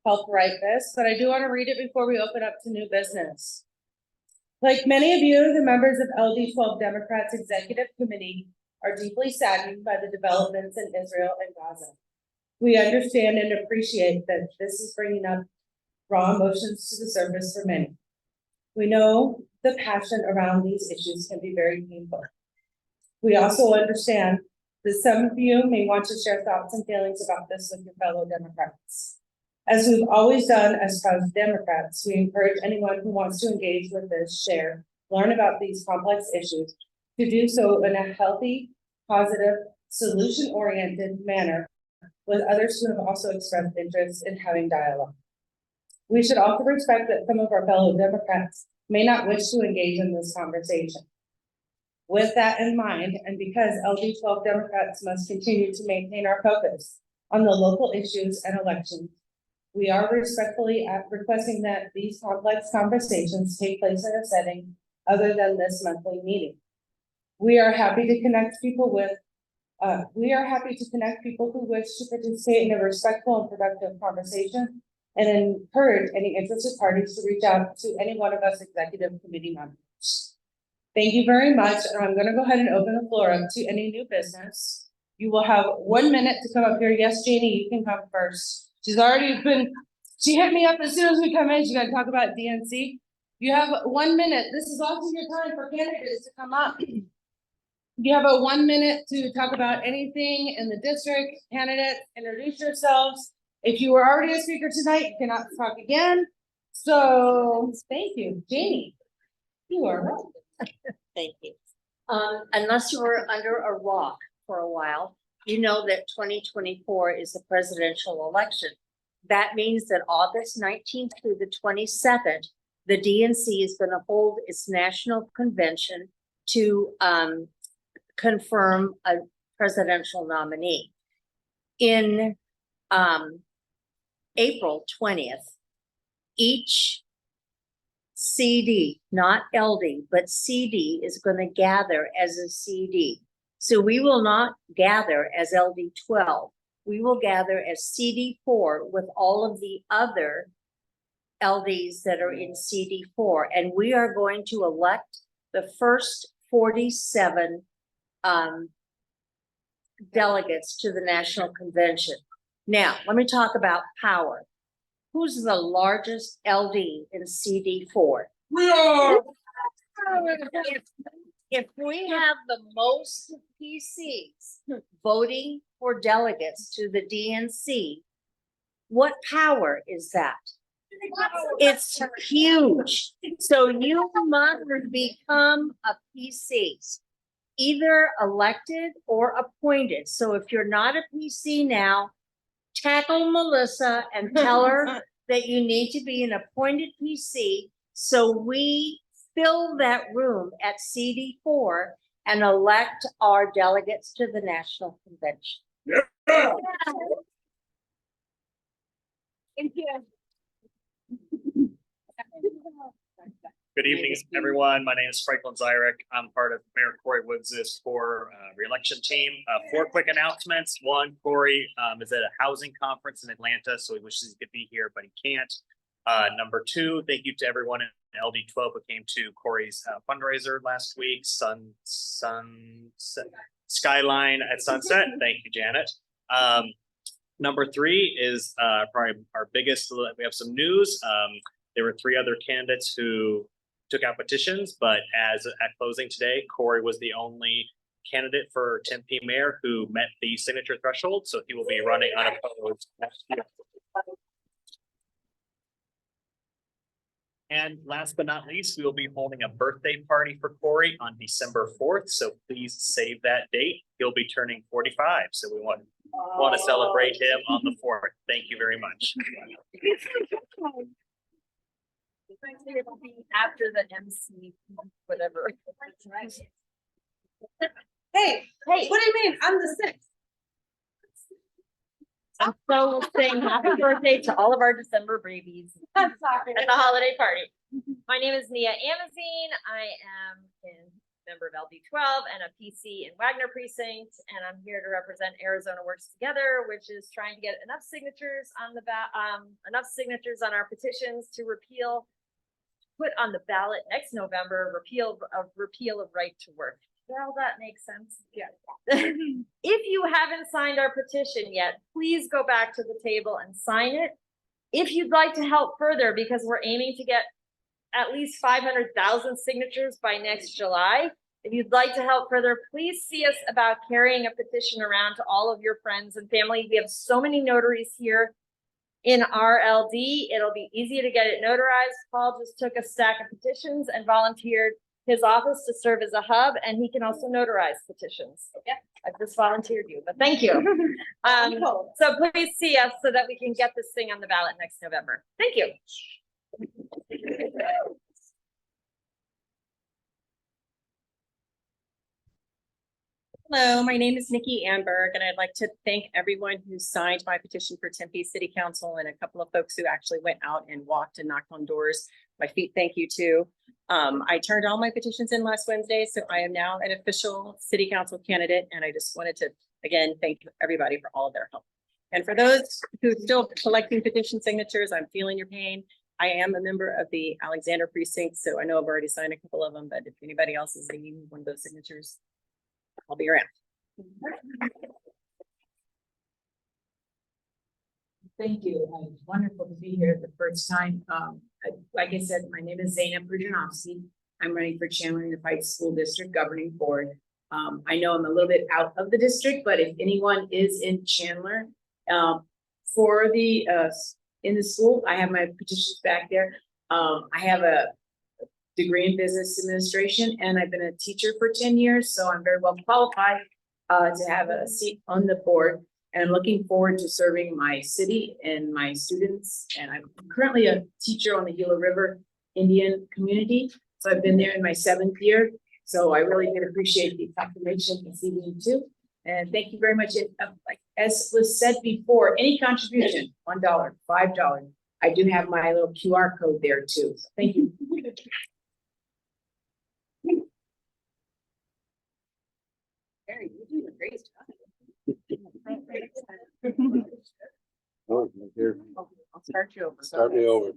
help write this, but I do want to read it before we open up to new business. Like many of you, the members of LD12 Democrats Executive Committee are deeply saddened by the developments in Israel and Gaza. We understand and appreciate that this is bringing up raw emotions to the surface for many. We know the passion around these issues can be very painful. We also understand that some of you may want to share thoughts and feelings about this with your fellow Democrats. As we've always done as proud Democrats, we encourage anyone who wants to engage with this, share, learn about these complex issues, to do so in a healthy, positive, solution-oriented manner with others who have also expressed interest in having dialogue. We should also respect that some of our fellow Democrats may not wish to engage in this conversation. With that in mind, and because LD12 Democrats must continue to maintain our focus on the local issues and elections, we are respectfully requesting that these complex conversations take place in a setting other than this monthly meeting. We are happy to connect people who wish to participate in a respectful and productive conversation, and encourage any interested parties to reach out to any one of us executive committee members. Thank you very much, and I'm gonna go ahead and open the floor up to any new business. You will have 1 minute to come up here. Yes, Janie, you can come first. She hit me up as soon as we come in. She's gonna talk about DNC. You have 1 minute. This is also your time for candidates to come up. You have 1 minute to talk about anything in the district. Candidates, introduce yourselves. If you were already a speaker tonight, you cannot talk again. So, thank you. Janie, you are welcome. Thank you. Unless you were under a rock for a while, you know that 2024 is the presidential election. That means that August 19th through the 22nd, the DNC is going to hold its national convention to confirm a presidential nominee. In April 20th, each CD, not LD, but CD is going to gather as a CD. So we will not gather as LD12. We will gather as CD4 with all of the other LDs that are in CD4. And we are going to elect the first 47 delegates to the National Convention. Now, let me talk about power. Who's the largest LD in CD4? If we have the most PCs voting for delegates to the DNC, what power is that? It's huge. So you must become a PC, either elected or appointed. So if you're not a PC now, tackle Melissa and tell her that you need to be an appointed PC, so we fill that room at CD4 and elect our delegates to the National Convention. Yeah. Thank you. Good evening, everyone. My name is Franklin Zyrek. I'm part of Mayor Corey Woods' core reelection team. 4 quick announcements. One, Corey is at a housing conference in Atlanta, so he wishes he could be here, but he can't. Number 2, thank you to everyone in LD12 who came to Corey's fundraiser last week, Skyline at Sunset. Thank you, Janet. Number 3 is probably our biggest. We have some news. There were 3 other candidates who took out petitions, but as at closing today, Corey was the only candidate for Tempe mayor who met the signature threshold, so he will be running unopposed next year. And last but not least, we will be holding a birthday party for Corey on December 4th, so please save that date. He'll be turning 45, so we want to celebrate him on the 4th. Thank you very much. It'll be after the MC, whatever. Hey, what do you mean? I'm the 6th. I'm so saying happy birthday to all of our December babies I'm sorry. at the holiday party. My name is Nia Amazine. I am a member of LD12 and a PC in Wagner Precinct, and I'm here to represent Arizona Works Together, which is trying to get enough signatures on the on our petitions to put on the ballot next November, repeal of right to work. Well, that makes sense. Yeah. If you haven't signed our petition yet, please go back to the table and sign it. If you'd like to help further, because we're aiming to get at least 500,000 signatures by next July. If you'd like to help further, please see us about carrying a petition around to all of your friends and family. We have so many notaries here in our LD. It'll be easy to get it notarized. Paul just took a stack of petitions and volunteered his office to serve as a hub, and he can also notarize petitions. Yeah, I've just volunteered you, but thank you. So please see us so that we can get this thing on the ballot next November. Thank you. Hello, my name is Nikki Anberg, and I'd like to thank everyone who signed my petition for Tempe City Council and a couple of folks who actually went out and walked and knocked on doors. My feet, thank you too. I turned all my petitions in last Wednesday, so I am now an official city council candidate, and I just wanted to, again, thank everybody for all of their help. And for those who are still collecting petition signatures, I'm feeling your pain. I am a member of the Alexander precinct, so I know I've already signed a couple of them, but if anybody else is needing one of those signatures, I'll be around. Thank you. It's wonderful to be here the first time. Like I said, my name is Zaina Brujanovsky. I'm running for Chandler Unified School District Governing Board. I know I'm a little bit out of the district, but if anyone is in Chandler, for the in the school, I have my petitions back there. I have a degree in business administration, and I've been a teacher for 10 years, so I'm very well qualified to have a seat on the board. And I'm looking forward to serving my city and my students. And I'm currently a teacher on the Gila River Indian community. So I've been there in my 7th year. So I really did appreciate the confirmation this evening too. And thank you very much. As was said before, any contribution, $1, $5, I do have my little QR code there too. So thank you. Gary, you're doing a great job. Oh, here. I'll start you over. Start me over.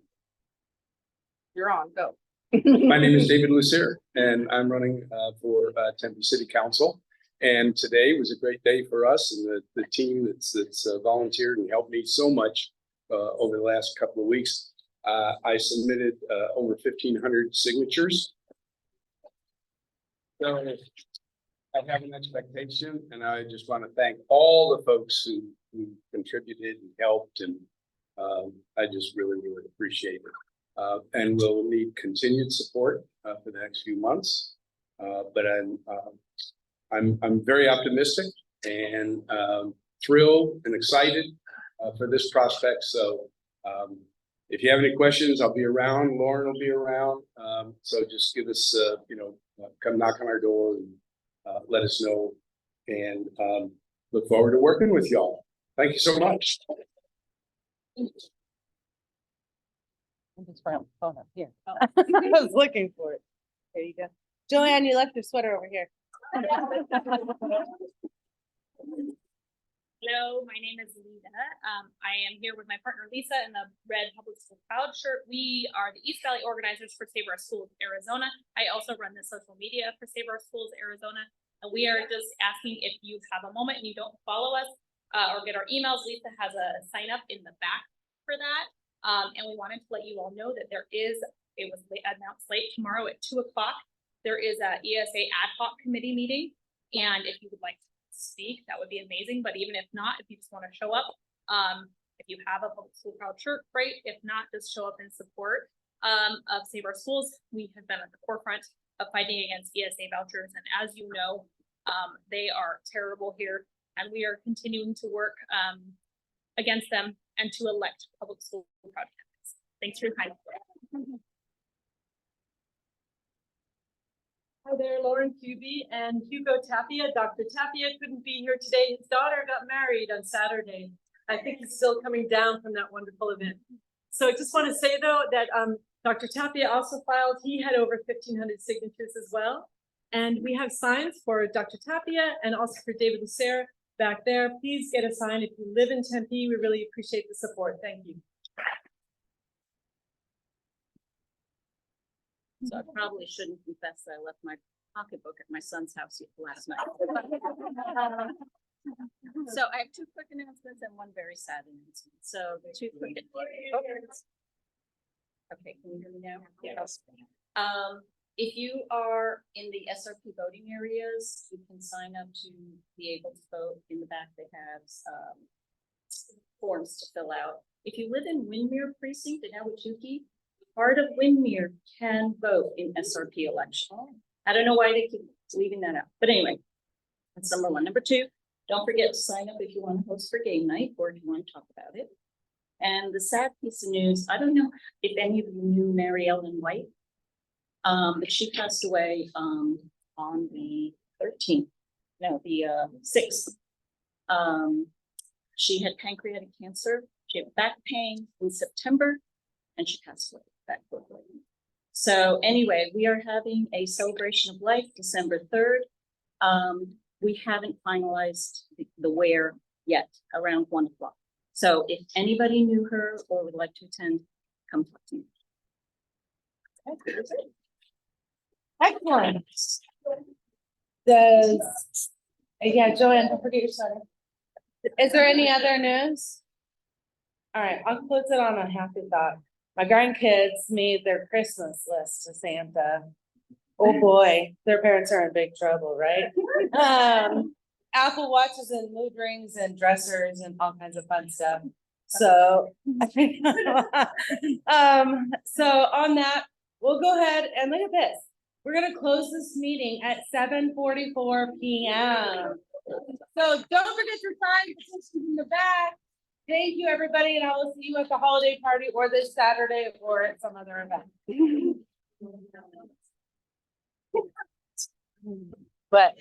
You're on, go. My name is David Lucier, and I'm running for Tempe City Council. And today was a great day for us and the team that's volunteered and helped me so much over the last couple of weeks. I submitted over 1,500 signatures. So I have an expectation, and I just want to thank all the folks who contributed and helped, and I just really, really appreciate it. And we'll need continued support for the next few months. But I'm very optimistic and thrilled and excited for this prospect. So if you have any questions, I'll be around. Lauren will be around. So just give us, come knock on our door and let us know, and look forward to working with y'all. Thank you so much. I'm just bringing my phone up here. I was looking for it. There you go. Joanne, you left your sweater over here. Hello, my name is Lita. I am here with my partner Lisa in the red public school proud shirt. We are the East Valley organizers for Save Our Schools Arizona. I also run the social media for Save Our Schools Arizona. And we are just asking if you have a moment and you don't follow us or get our emails. Lisa has a sign up in the back for that. And we wanted to let you all know that it was announced late tomorrow at 2 o'clock. There is a ESA ad hoc committee meeting. And if you would like to speak, that would be amazing. But even if not, if you just want to show up, if you have a public school proud shirt, great. If not, just show up in support of Save Our Schools. We have been at the forefront of fighting against ESA vouchers, and as you know, they are terrible here, and we are continuing to work against them and to elect public school proud candidates. Thanks for your time. Hi there, Lauren Cuby and Hugo Tapia. Dr. Tapia couldn't be here today. His daughter got married on Saturday. I think he's still coming down from that wonderful event. So I just want to say though that Dr. Tapia also filed, he had over 1,500 signatures as well. And we have signs for Dr. Tapia and also for David Lucero back there. Please get a sign if you live in Tempe. We really appreciate the support. Thank you. So I probably shouldn't confess that I left my pocketbook at my son's house last night. So I have two quick announcements and one very sad announcement. So the two quick. Okay, can you hear me now? Yes. If you are in the SRP voting areas, you can sign up to be able to vote. In the back, they have forms to fill out. If you live in Windmere Precinct in Ahwatukee, part of Windmere can vote in SRP election. I don't know why they keep leaving that out, but anyway, that's number one. Number two, don't forget to sign up if you want to host for game night or if you want to talk about it. And the sad piece of news, I don't know if any of you knew Mary Ellen White, but she passed away on the 13th, no, the 6th. She had pancreatic cancer. She had back pain in September, and she passed away that quickly. So anyway, we are having a celebration of life December 3rd. We haven't finalized the where yet, around 1 o'clock. So if anybody knew her or would like to attend, come talk to me. Excellent. Yeah, Joanne, don't forget your sweater. Is there any other news? All right, I'll close it on a happy thought. My grandkids made their Christmas list to Santa. Oh boy, their parents are in big trouble, right? Apple watches and mood rings and dressers and all kinds of fun stuff. So, so on that, we'll go ahead and look at this. We're gonna close this meeting at 7:44 p.m. So don't forget your sign petitions in the back. Thank you, everybody, and I will see you at the holiday party or this Saturday or at some other event. But